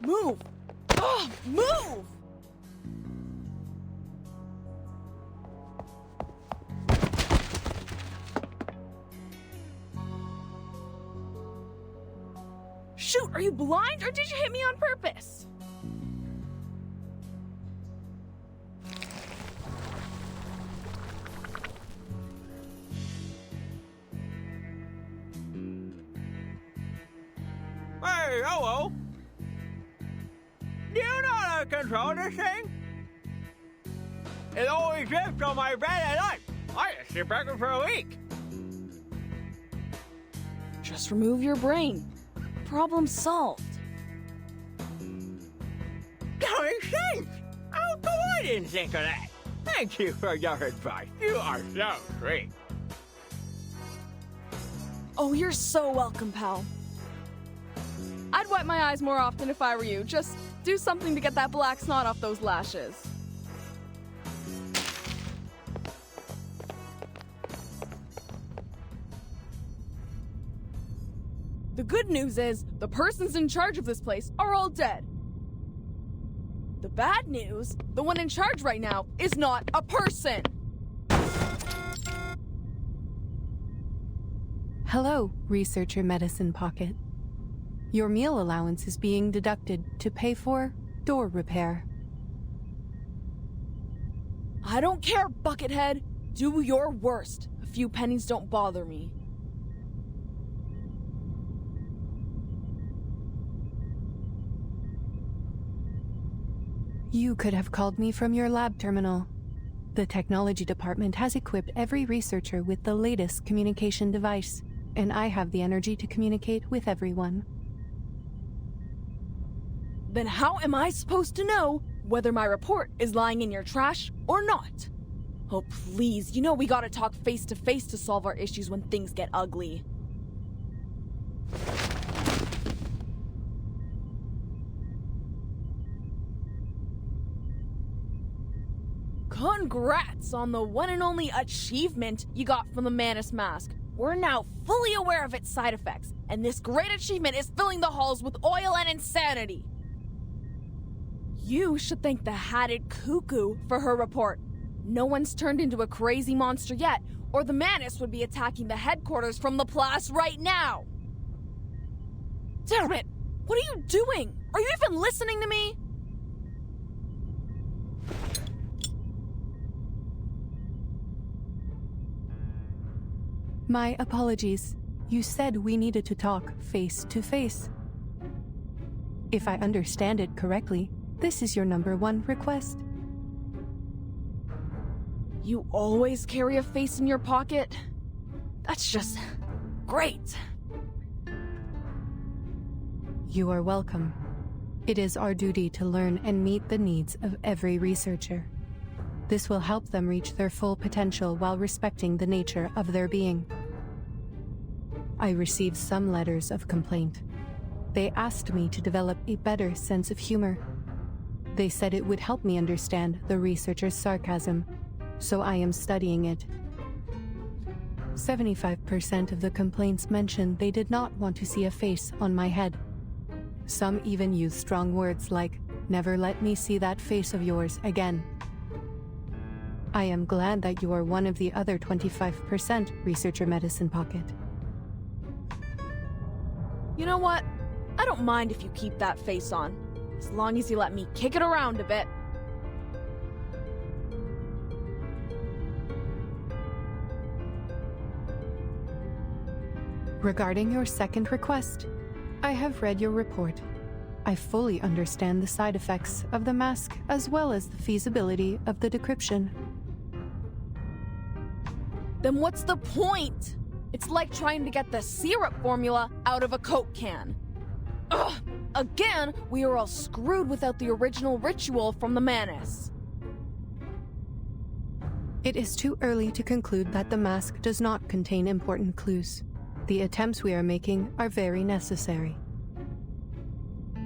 Move! Oh, move! Shoot, are you blind or did you hit me on purpose? Hey, hello! Do you know how to control this thing? It always lives on my bed at night. I just sit back for a week. Just remove your brain. Problem solved. Darn sense! How come I didn't think of that? Thank you for your advice. You are so sweet. Oh, you're so welcome, pal. I'd wipe my eyes more often if I were you. Just do something to get that black snot off those lashes. The good news is, the persons in charge of this place are all dead. The bad news, the one in charge right now is not a person! Hello, Researcher Medicine Pocket. Your meal allowance is being deducted to pay for door repair. I don't care, Buckethead. Do your worst. A few pennies don't bother me. You could have called me from your lab terminal. The technology department has equipped every researcher with the latest communication device, and I have the energy to communicate with everyone. Then how am I supposed to know whether my report is lying in your trash or not? Oh, please, you know we gotta talk face to face to solve our issues when things get ugly. Congrats on the one and only achievement you got from the Manus mask. We're now fully aware of its side effects, and this great achievement is filling the halls with oil and insanity. You should thank the Hatted Cuckoo for her report. No one's turned into a crazy monster yet, or the Manus would be attacking the headquarters from Laplace right now. Damn it! What are you doing? Are you even listening to me? My apologies. You said we needed to talk face to face. If I understand it correctly, this is your #1 request. You always carry a face in your pocket? That's just great. You are welcome. It is our duty to learn and meet the needs of every researcher. This will help them reach their full potential while respecting the nature of their being. I received some letters of complaint. They asked me to develop a better sense of humor. They said it would help me understand the researcher's sarcasm, so I am studying it. 75% of the complaints mentioned they did not want to see a face on my head. Some even used strong words like, "Never let me see that face of yours again." I am glad that you are one of the other 25%, Researcher Medicine Pocket. You know what? I don't mind if you keep that face on, as long as you let me kick it around a bit. Regarding your second request, I have read your report. I fully understand the side effects of the mask as well as the feasibility of the decryption. Then what's the point? It's like trying to get the syrup formula out of a Coke can. Ugh! Again, we are all screwed without the original ritual from the Manus. It is too early to conclude that the mask does not contain important clues. The attempts we are making are very necessary.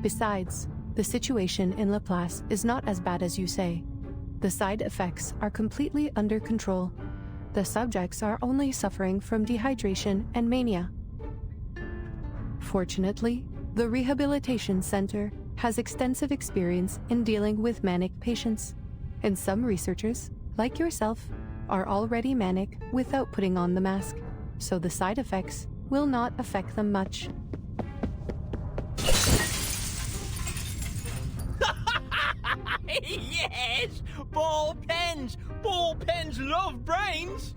Besides, the situation in Laplace is not as bad as you say. The side effects are completely under control. The subjects are only suffering from dehydration and mania. Fortunately, the rehabilitation center has extensive experience in dealing with manic patients, and some researchers, like yourself, are already manic without putting on the mask, so the side effects will not affect them much. Yes! Ball pens! Ball pens love brains!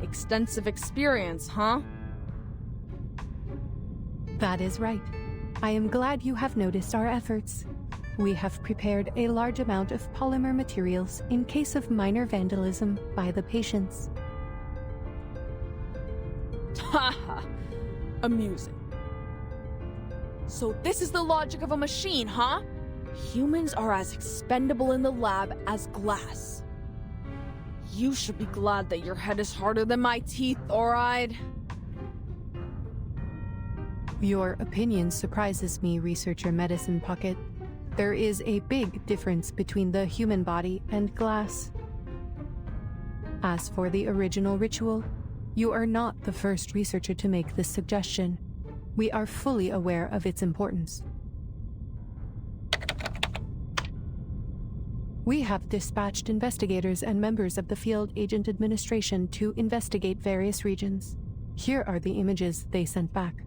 Extensive experience, huh? That is right. I am glad you have noticed our efforts. We have prepared a large amount of polymer materials in case of minor vandalism by the patients. Haha, amusing. So this is the logic of a machine, huh? Humans are as expendable in the lab as glass. You should be glad that your head is harder than my teeth, alright? Your opinion surprises me, Researcher Medicine Pocket. There is a big difference between the human body and glass. As for the original ritual, you are not the first researcher to make this suggestion. We are fully aware of its importance. We have dispatched investigators and members of the Field Agent Administration to investigate various regions. Here are the images they sent back.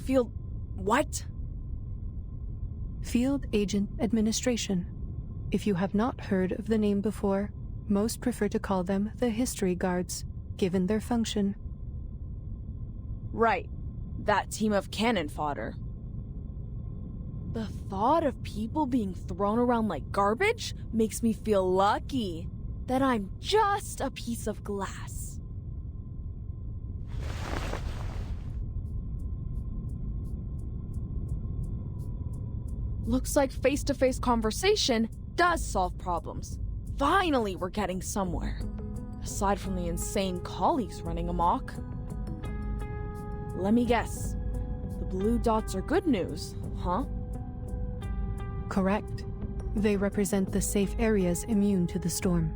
Field... what? Field Agent Administration. If you have not heard of the name before, most prefer to call them the History Guards, given their function. Right. That team of cannon fodder. The thought of people being thrown around like garbage makes me feel lucky that I'm just a piece of glass. Looks like face-to-face conversation does solve problems. Finally, we're getting somewhere. Aside from the insane colleagues running amok. Let me guess. The blue dots are good news, huh? Correct. They represent the safe areas immune to the storm.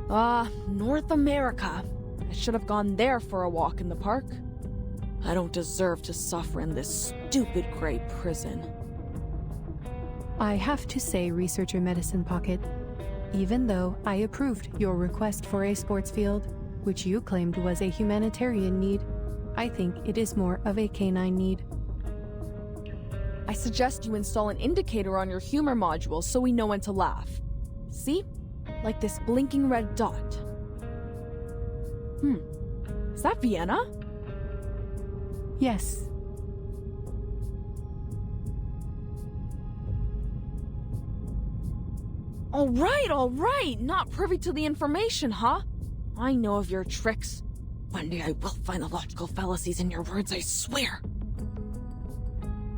North America. I should have gone there for a walk in the park. I don't deserve to suffer in this stupid gray prison. I have to say, Researcher Medicine Pocket, even though I approved your request for a sports field, which you claimed was a humanitarian need, I think it is more of a canine need. I suggest you install an indicator on your humor module so we know when to laugh. See? Like this blinking red dot. Is that Vienna? Yes. All right! Not privy to the information, huh? I know of your tricks. One day I will find the logical fallacies in your words, I swear.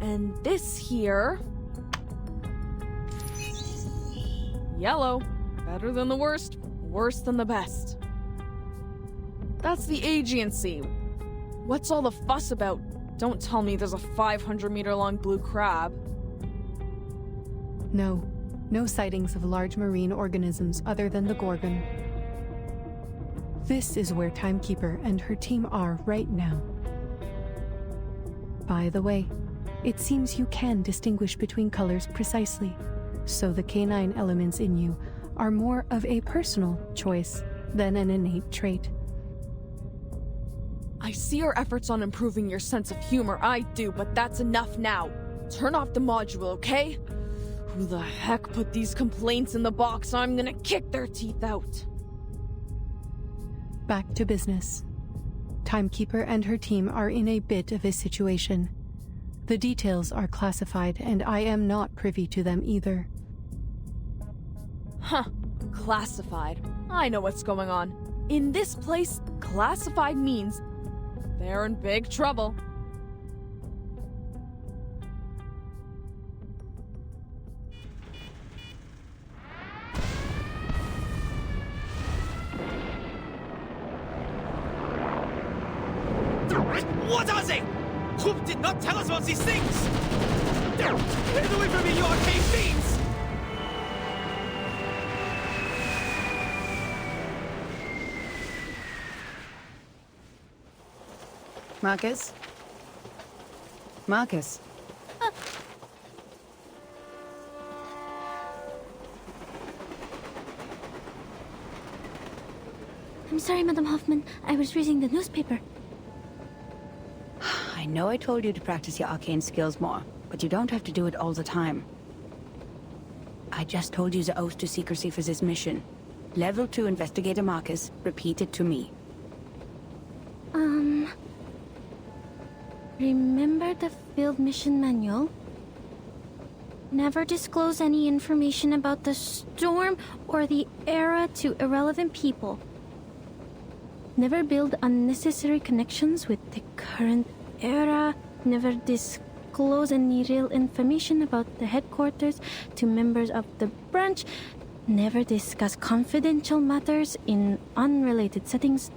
And this here... yellow. Better than the worst, worse than the best. That's the agency. What's all the fuss about? Don't tell me there's a 500-meter-long blue crab. No sightings of large marine organisms other than the Gorgon. This is where Timekeeper and her team are right now. By the way, it seems you can distinguish between colors precisely, so the canine elements in you are more of a personal choice than an innate trait. I see your efforts on improving your sense of humor, I do, but that's enough now. Turn off the module, okay? Who the heck put these complaints in the box? I'm gonna kick their teeth out. Back to business. Timekeeper and her team are in a bit of a situation. The details are classified, and I am not privy to them either. Huh. Classified. I know what's going on. In this place, classified means they're in big trouble. What are they? Krupp did not tell us about these things! Get away from me, you arcane fiends! Marcus? Marcus? I'm sorry, Madam Hoffman. I was reading the newspaper. I know I told you to practice your arcane skills more, but you don't have to do it all the time. I just told you the oath to secrecy for this mission. Level 2 Investigator Marcus, repeat it to me. Remember the field mission manual? Never disclose any information about the storm or the era to irrelevant people. Never build unnecessary connections with the current era. Never disclose any real information about the headquarters to members of the branch. Never discuss confidential matters in unrelated settings.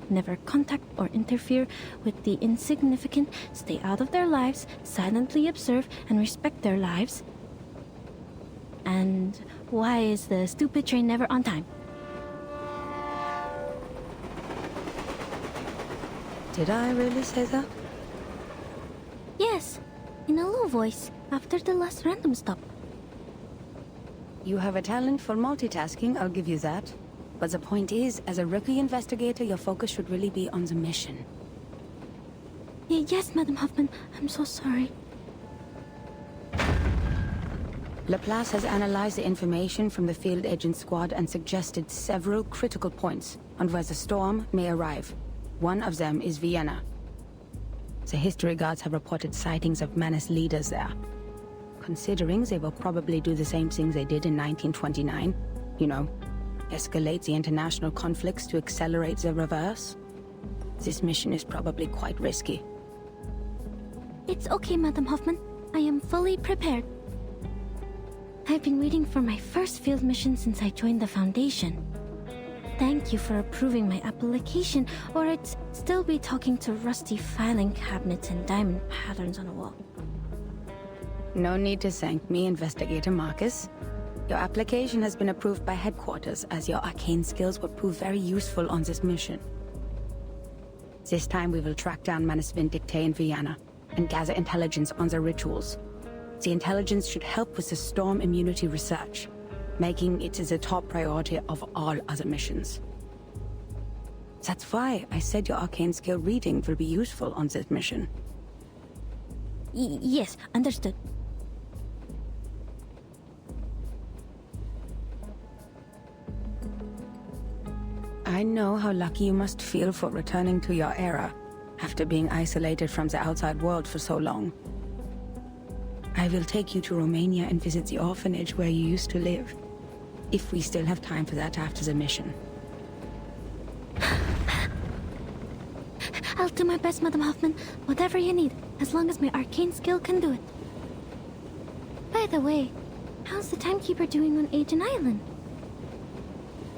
Never contact or interfere with the insignificant. Stay out of their lives, silently observe and respect their lives. And why is the stupid train never on time? Did I really say that? Yes, in a low voice, after the last random stop. You have a talent for multitasking, I'll give you that. But the point is, as a rookie investigator, your focus should really be on the mission. Yes, Madam Hoffman, I'm so sorry. Laplace has analyzed the information from the field agent squad and suggested several critical points on where the storm may arrive. One of them is Vienna. The history guards have reported sightings of Manus leaders there. Considering they will probably do the same things they did in 1929, you know, escalate the international conflicts to accelerate the reverse, this mission is probably quite risky. It's okay, Madam Hoffman. I am fully prepared. I've been waiting for my first field mission since I joined the Foundation. Thank you for approving my application, or I'd still be talking to rusty filing cabinets and diamond patterns on a wall. No need to thank me, Investigator Marcus. Your application has been approved by headquarters, as your arcane skills will prove very useful on this mission. This time we will track down Manus Vindictae in Vienna, and gather intelligence on their rituals. The intelligence should help with the storm immunity research, making it the top priority of all other missions. That's why I said your arcane skill reading will be useful on this mission. Yes, understood. I know how lucky you must feel for returning to your era, after being isolated from the outside world for so long. I will take you to Romania and visit the orphanage where you used to live, if we still have time for that after the mission. I'll do my best, Madam Hoffman. Whatever you need, as long as my arcane skill can do it. By the way, how's the timekeeper doing on Aegean Island?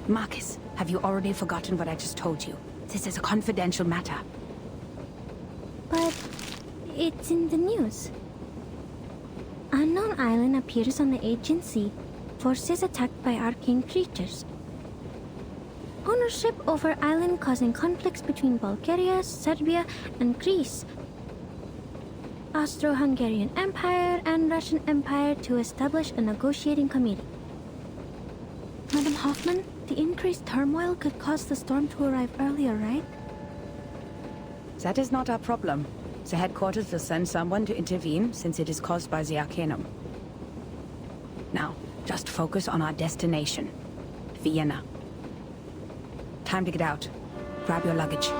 Marcus, have you already forgotten what I just told you? This is a confidential matter. But it's in the news. Unknown island appears on the Aegean Sea. Forces attacked by arcane creatures. Ownership over island causing conflicts between Bulgaria, Serbia, and Greece. Austro-Hungarian Empire and Russian Empire to establish a negotiating committee. Madam Hoffman, the increased turmoil could cause the storm to arrive earlier, right? That is not our problem. The headquarters will send someone to intervene since it is caused by the Arcanum. Now, just focus on our destination, Vienna. Time to get out. Grab your luggage.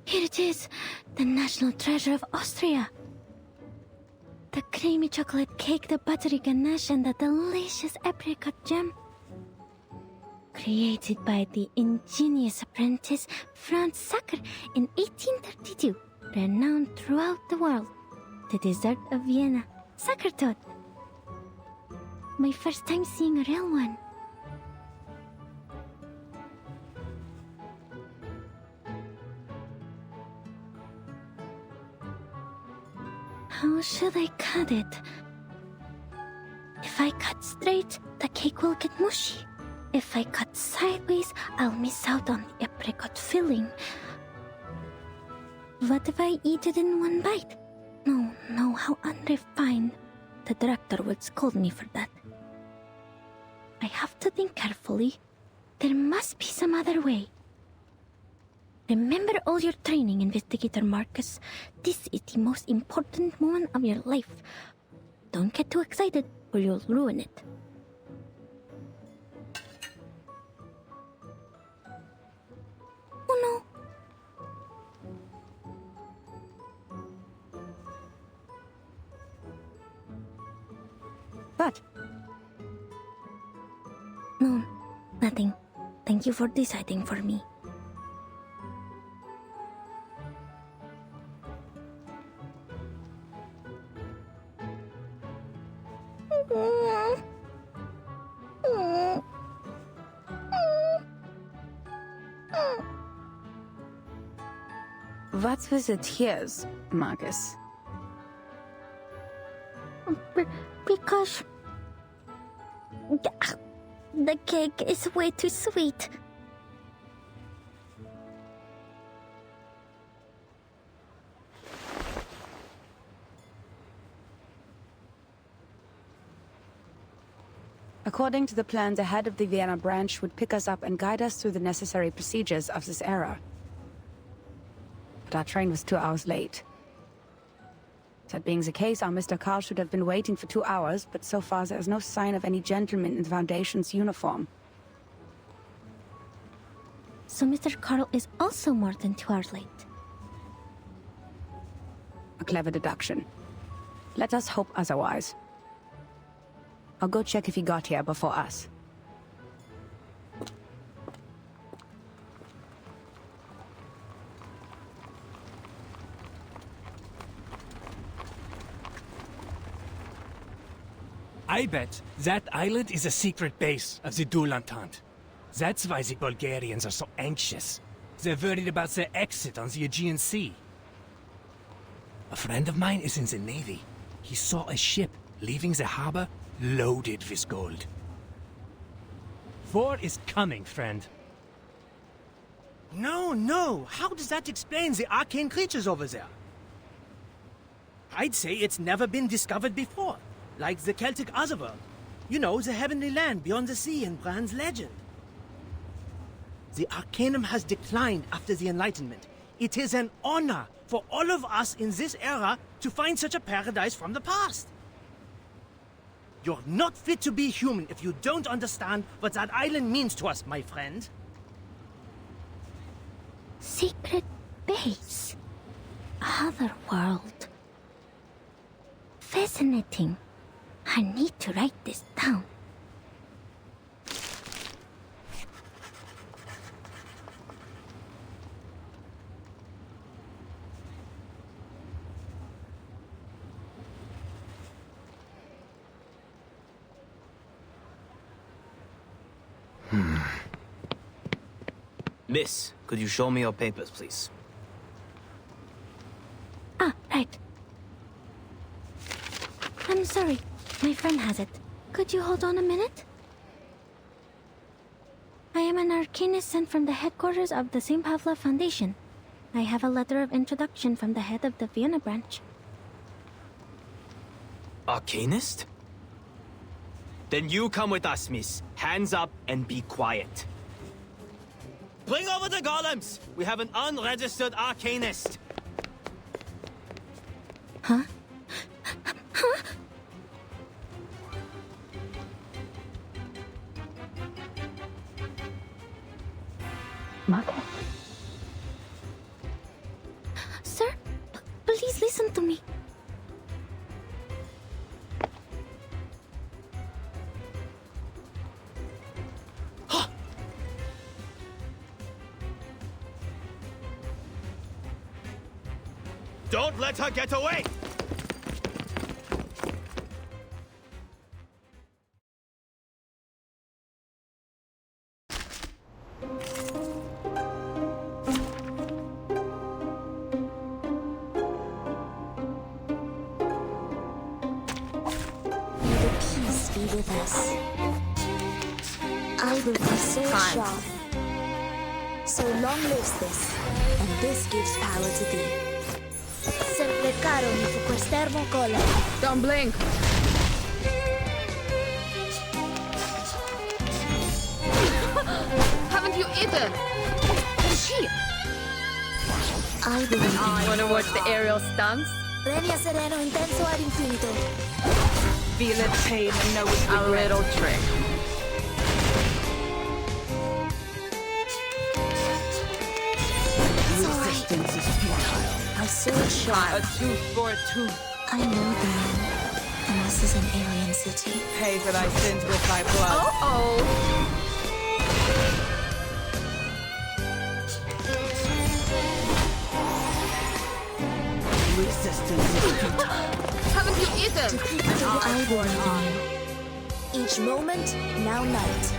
Here it is, the national treasure of Austria. The creamy chocolate cake, the buttery ganache, and the delicious apricot jam. created by the ingenious apprentice Franz Sacker in 1832, renowned throughout the world. The dessert of Vienna, Sackertod. My first time seeing a real one. How should I cut it? If I cut straight, the cake will get mushy. If I cut sideways, I'll miss out on the apricot filling. What if I eat it in one bite? No, how unrefined. The director would scold me for that. I have to think carefully. There must be some other way. Remember all your training, Investigator Marcus. This is the most important moment of your life. Don't get too excited, or you'll ruin it. Oh no. What? No, nothing. Thank you for deciding for me. What's with the tears, Marcus? Because the cake is way too sweet. According to the plan, the head of the Vienna branch would pick us up and guide us through the necessary procedures of this era. But our train was 2 hours late. That being the case, our Mr. Carl should have been waiting for 2 hours, but so far there is no sign of any gentleman in the Foundation's uniform. So Mr. Carl is also more than 2 hours late. A clever deduction. Let us hope otherwise. I'll go check if he got here before us. I bet that island is a secret base of the Dual Entente. That's why the Bulgarians are so anxious. They're worried about their exit on the Aegean Sea. A friend of mine is in the Navy. He saw a ship leaving the harbor loaded with gold. War is coming, friend. No. How does that explain the arcane creatures over there? I'd say it's never been discovered before. Like the Celtic Otherworld. You know, the heavenly land beyond the sea in Bran's legend. The Arcanum has declined after the Enlightenment. It is an honor for all of us in this era to find such a paradise from the past. You're not fit to be human if you don't understand what that island means to us, my friend. Secret base. Other world. Fascinating. I need to write this down. Miss, could you show me your papers, please? Ah, right. I'm sorry. My friend has it. Could you hold on a minute? I am an arcanist sent from the headquarters of the St. Pavlov Foundation. I have a letter of introduction from the head of the Vienna branch. Arcanist? Then you come with us, miss. Hands up and be quiet. Bring over the golems! We have an unregistered arcanist! Huh? Marcus? Sir, please listen to me. Don't let her get away! May the peace be with us. I will be so sharp. So long lives this, and this gives power to thee. Sempre caro mi fu quest'ermo cola. Don't blink. Haven't you eaten? She. I believe in you. Wanna watch the aerial stunts? Regna sereno intenso ad infinito. Feel it pain and know it's a little trick. Resistance is futile. My sword sharp. A tooth for a tooth. I know the end. And this is an alien city. Pay for thy sins with thy blood. Resistance is futile. Haven't you eaten? I believe in you. Each moment, now night.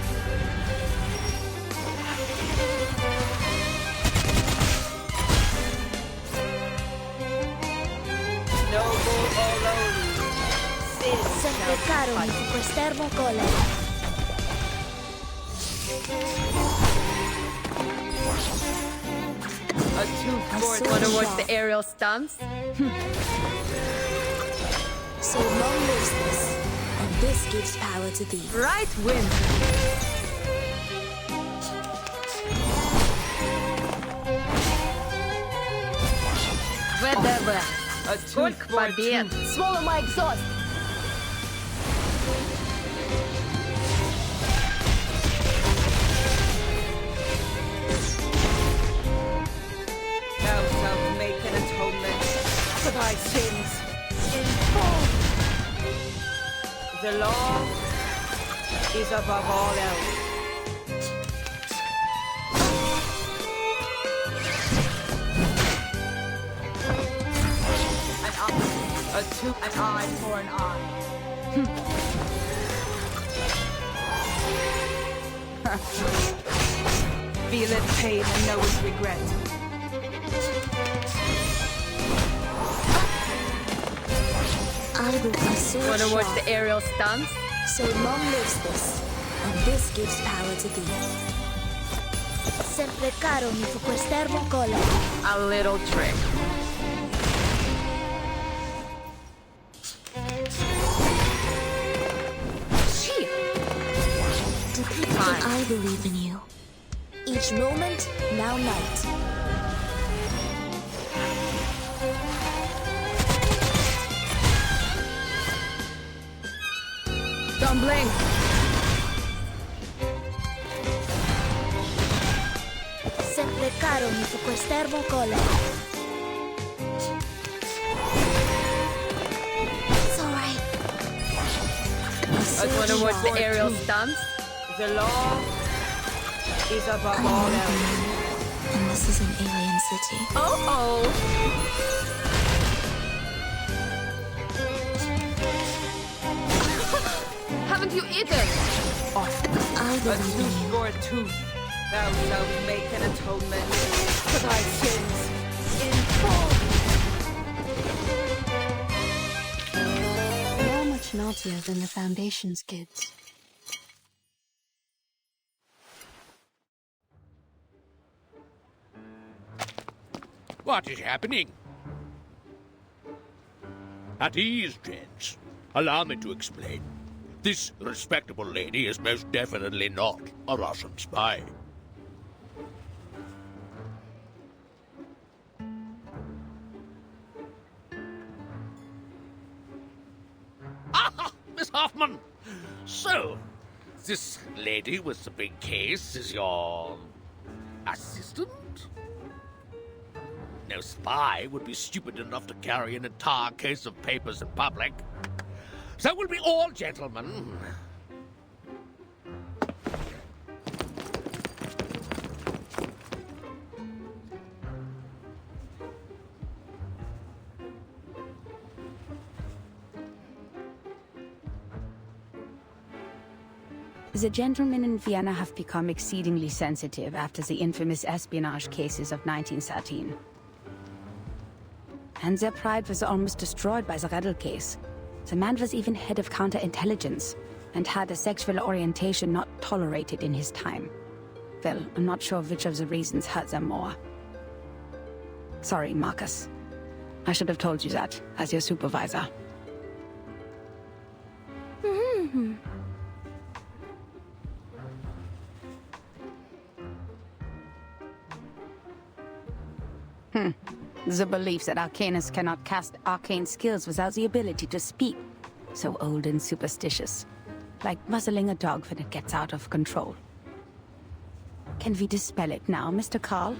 Noble Olori. Sempre caro mi fu quest'ermo cola. A tooth for it. Wanna watch the aerial stunts? So long lives this, and this gives power to thee. Right wind. Whatever. A tooth for a tooth. Swallow my exhaust. Thou shalt make an atonement for thy sins in full. The law is above all else. A tooth, an eye for an eye. Feel it pain and know its regret. I will be so Wanna watch sharp. the aerial stunts? So long lives this, and this gives power to thee. Sempre caro mi fu quest'ermo cola. A little trick. I believe in you. Each moment, now night. Don't blink. Sempre caro mi fu quest'ermo cola. It's alright. I wanna watch the aerial stunts? The law is above all else. And this is an alien city. Haven't you eaten? I believe in you. For a tooth, thou shalt make an atonement for thy sins in full. You're much naughtier than the Foundation's kids. What is happening? At ease, gents. Allow me to explain. This respectable lady is most definitely not a Russian spy. Ah, Miss Hoffman! So, this lady with the big case is your assistant? No spy would be stupid enough to carry an entire case of papers in public. So we'll be all gentlemen. The gentlemen in Vienna have become exceedingly sensitive after the infamous espionage cases of 1913. And their pride was almost destroyed by the Redl case. The man was even head of counterintelligence, and had a sexual orientation not tolerated in his time. Well, I'm not sure which of the reasons hurt them more. Sorry, Marcus. I should have told you that, as your supervisor. The belief that Arcanists cannot cast arcane skills without the ability to speak. So old and superstitious. Like muzzling a dog when it gets out of control. Can we dispel it now, Mr. Carl?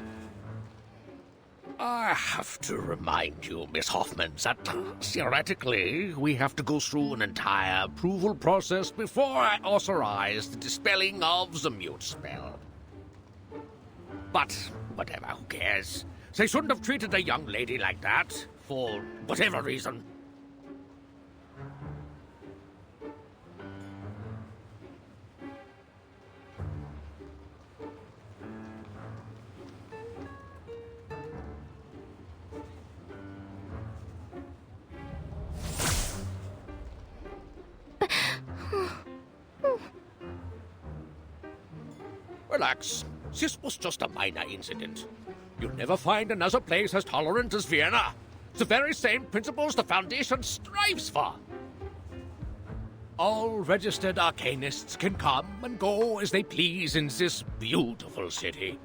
I have to remind you, Miss Hoffman, that theoretically we have to go through an entire approval process before I authorize the dispelling of the mute spell. But whatever, who cares? They shouldn't have treated a young lady like that, for whatever reason. Relax. This was just a minor incident. You'll never find another place as tolerant as Vienna. The very same principles the Foundation strives for. All registered arcanists can come and go as they please in this beautiful city.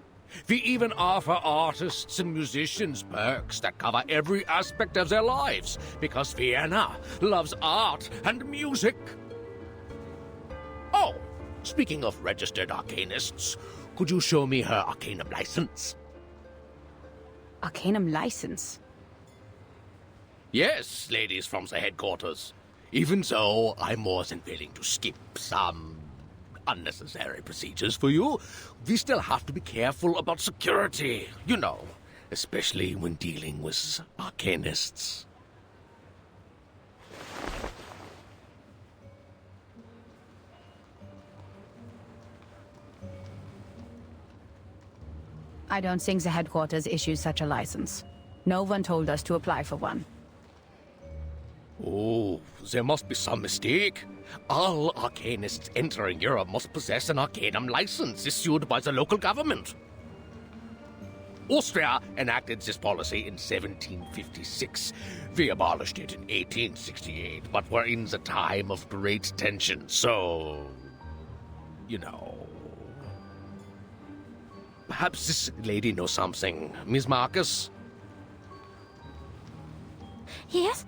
We even offer artists and musicians perks that cover every aspect of their lives, because Vienna loves art and music. Oh, speaking of registered arcanists, could you show me her Arcanum license? Arcanum license? Yes, ladies from the headquarters. Even though I'm more than willing to skip some unnecessary procedures for you, we still have to be careful about security, you know, especially when dealing with arcanists. I don't think the headquarters issues such a license. No one told us to apply for one. Oh, there must be some mistake. All arcanists entering Europe must possess an Arcanum license issued by the local government. Austria enacted this policy in 1756. We abolished it in 1868, but we're in the time of great tension, so... you know... Perhaps this lady knows something. Miss Marcus? Yes?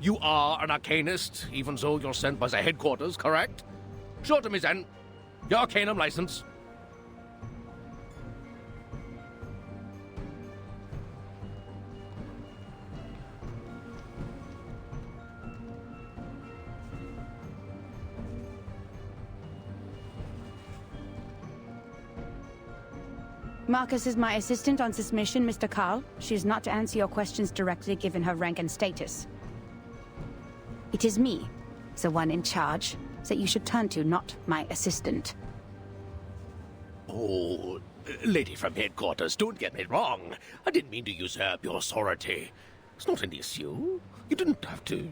You are an arcanist, even though you're sent by the headquarters, correct? Show to me then. Your Arcanum license. Marcus is my assistant on this mission, Mr. Carl. She is not to answer your questions directly given her rank and status. It is me, the one in charge, that you should turn to, not my assistant. Oh, lady from headquarters, don't get me wrong. I didn't mean to usurp your authority. It's not an issue. You didn't have to.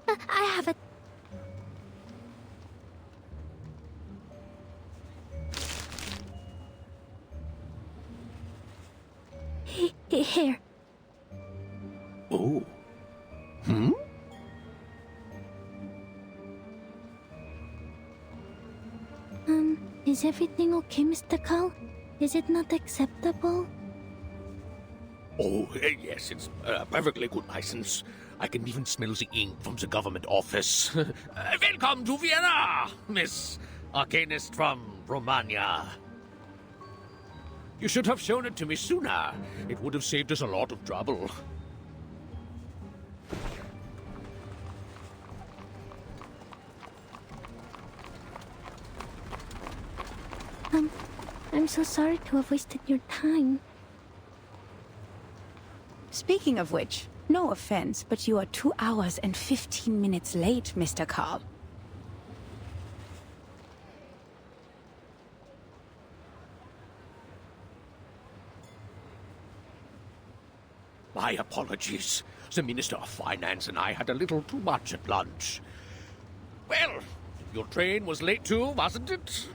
I have a... Here. Oh. Hmm? Is everything okay, Mr. Carl? Is it not acceptable? Oh, yes, it's a perfectly good license. I can even smell the ink from the government office. Welcome to Vienna, Miss Arcanist from Romania. You should have shown it to me sooner. It would have saved us a lot of trouble. I'm so sorry to have wasted your time. Speaking of which, No offense, but you are 2 hours and 15 minutes late, Mr. Carl. My apologies. The Minister of Finance and I had a little too much at lunch. Well, your train was late too, wasn't it?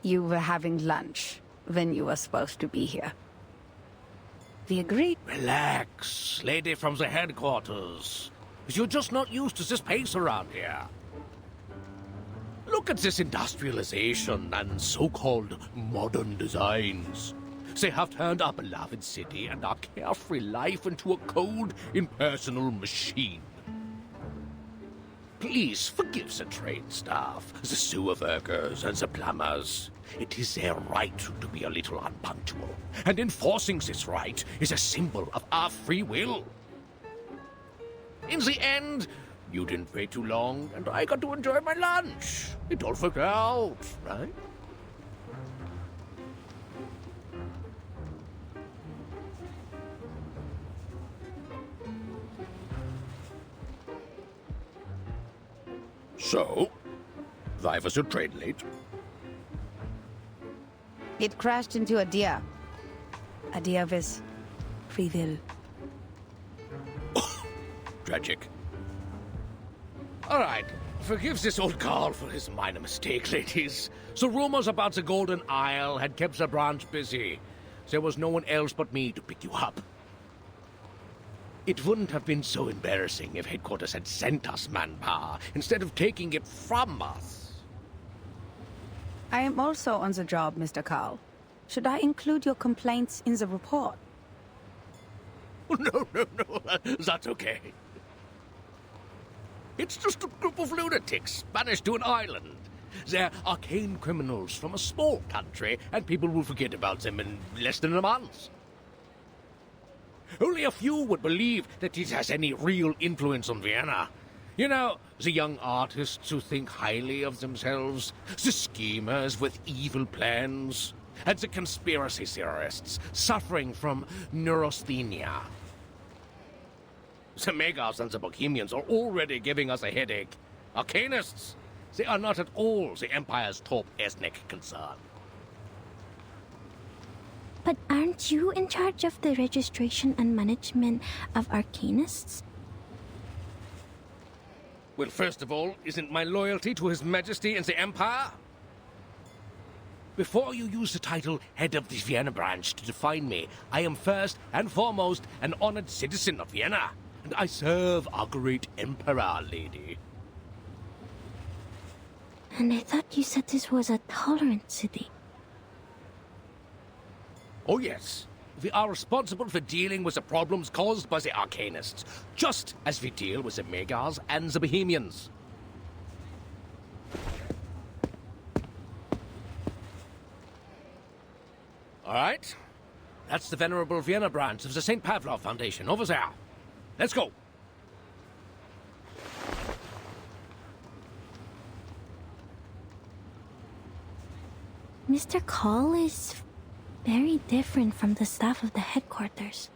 You were having lunch when you were supposed to be here. We agreed. Relax, lady from the headquarters. You're just not used to this pace around here. Look at this industrialization and so-called modern designs. They have turned our beloved city and our carefree life into a cold, impersonal machine. Please forgive the train staff, the sewer workers, and the plumbers. It is their right to be a little unpunctual, and enforcing this right is a symbol of our free will. In the end, you didn't wait too long, and I got to enjoy my lunch. It all worked out, right? So, why was your train late? It crashed into a deer. A deer with free will. Tragic. All right, forgive this old Carl for his minor mistake, ladies. The rumors about the Golden Isle had kept the branch busy. There was no one else but me to pick you up. It wouldn't have been so embarrassing if headquarters had sent us manpower instead of taking it from us. I am also on the job, Mr. Carl. Should I include your complaints in the report? No, that's okay. It's just a group of lunatics banished to an island. They're arcane criminals from a small country, and people will forget about them in less than a month. Only a few would believe that it has any real influence on Vienna. You know, the young artists who think highly of themselves, the schemers with evil plans, and the conspiracy theorists suffering from neurasthenia. The Megars and the Bohemians are already giving us a headache. Arcanists, they are not at all the Empire's top ethnic concern. But aren't you in charge of the registration and management of Arcanists? Well, first of all, isn't my loyalty to His Majesty and the Empire? Before you use the title Head of the Vienna Branch to define me, I am first and foremost an honored citizen of Vienna, and I serve our great Emperor, lady. And I thought you said this was a tolerant city. Oh yes, we are responsible for dealing with the problems caused by the Arcanists, just as we deal with the Megars and the Bohemians. All right, that's the Venerable Vienna branch of the St. Pavlov Foundation, over there. Let's go. Mr. Call is very different from the staff of the headquarters.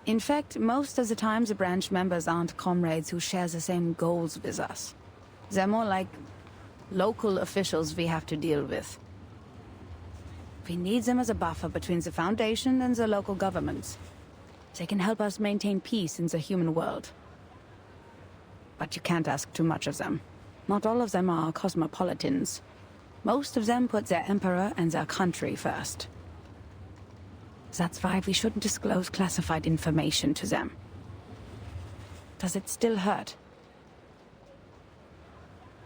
In fact, most of the time the branch members aren't comrades who share the same goals with us. They're more like local officials we have to deal with. We need them as a buffer between the Foundation and the local governments. They can help us maintain peace in the human world. But you can't ask too much of them. Not all of them are cosmopolitans. Most of them put their emperor and their country first. That's why we shouldn't disclose classified information to them. Does it still hurt?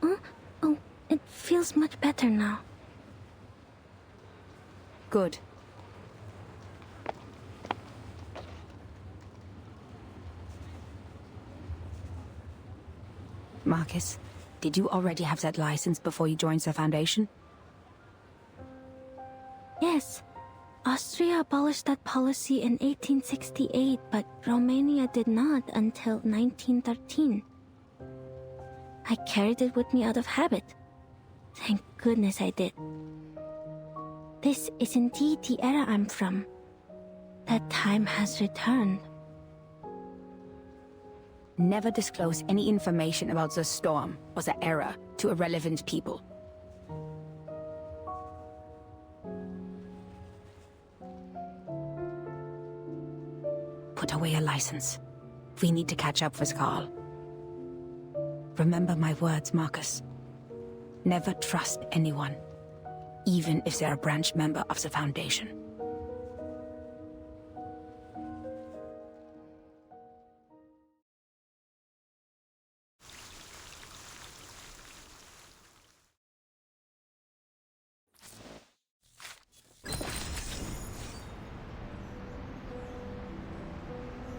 Oh, it feels much better now. Good. Marcus, did you already have that license before you joined the Foundation? Yes. Austria abolished that policy in 1868, but Romania did not until 1913. I carried it with me out of habit. Thank goodness I did. This is indeed the era I'm from. That time has returned. Never disclose any information about the storm or the era to irrelevant people. Put away your license. We need to catch up with Carl. Remember my words, Marcus. Never trust anyone, even if they're a branch member of the Foundation.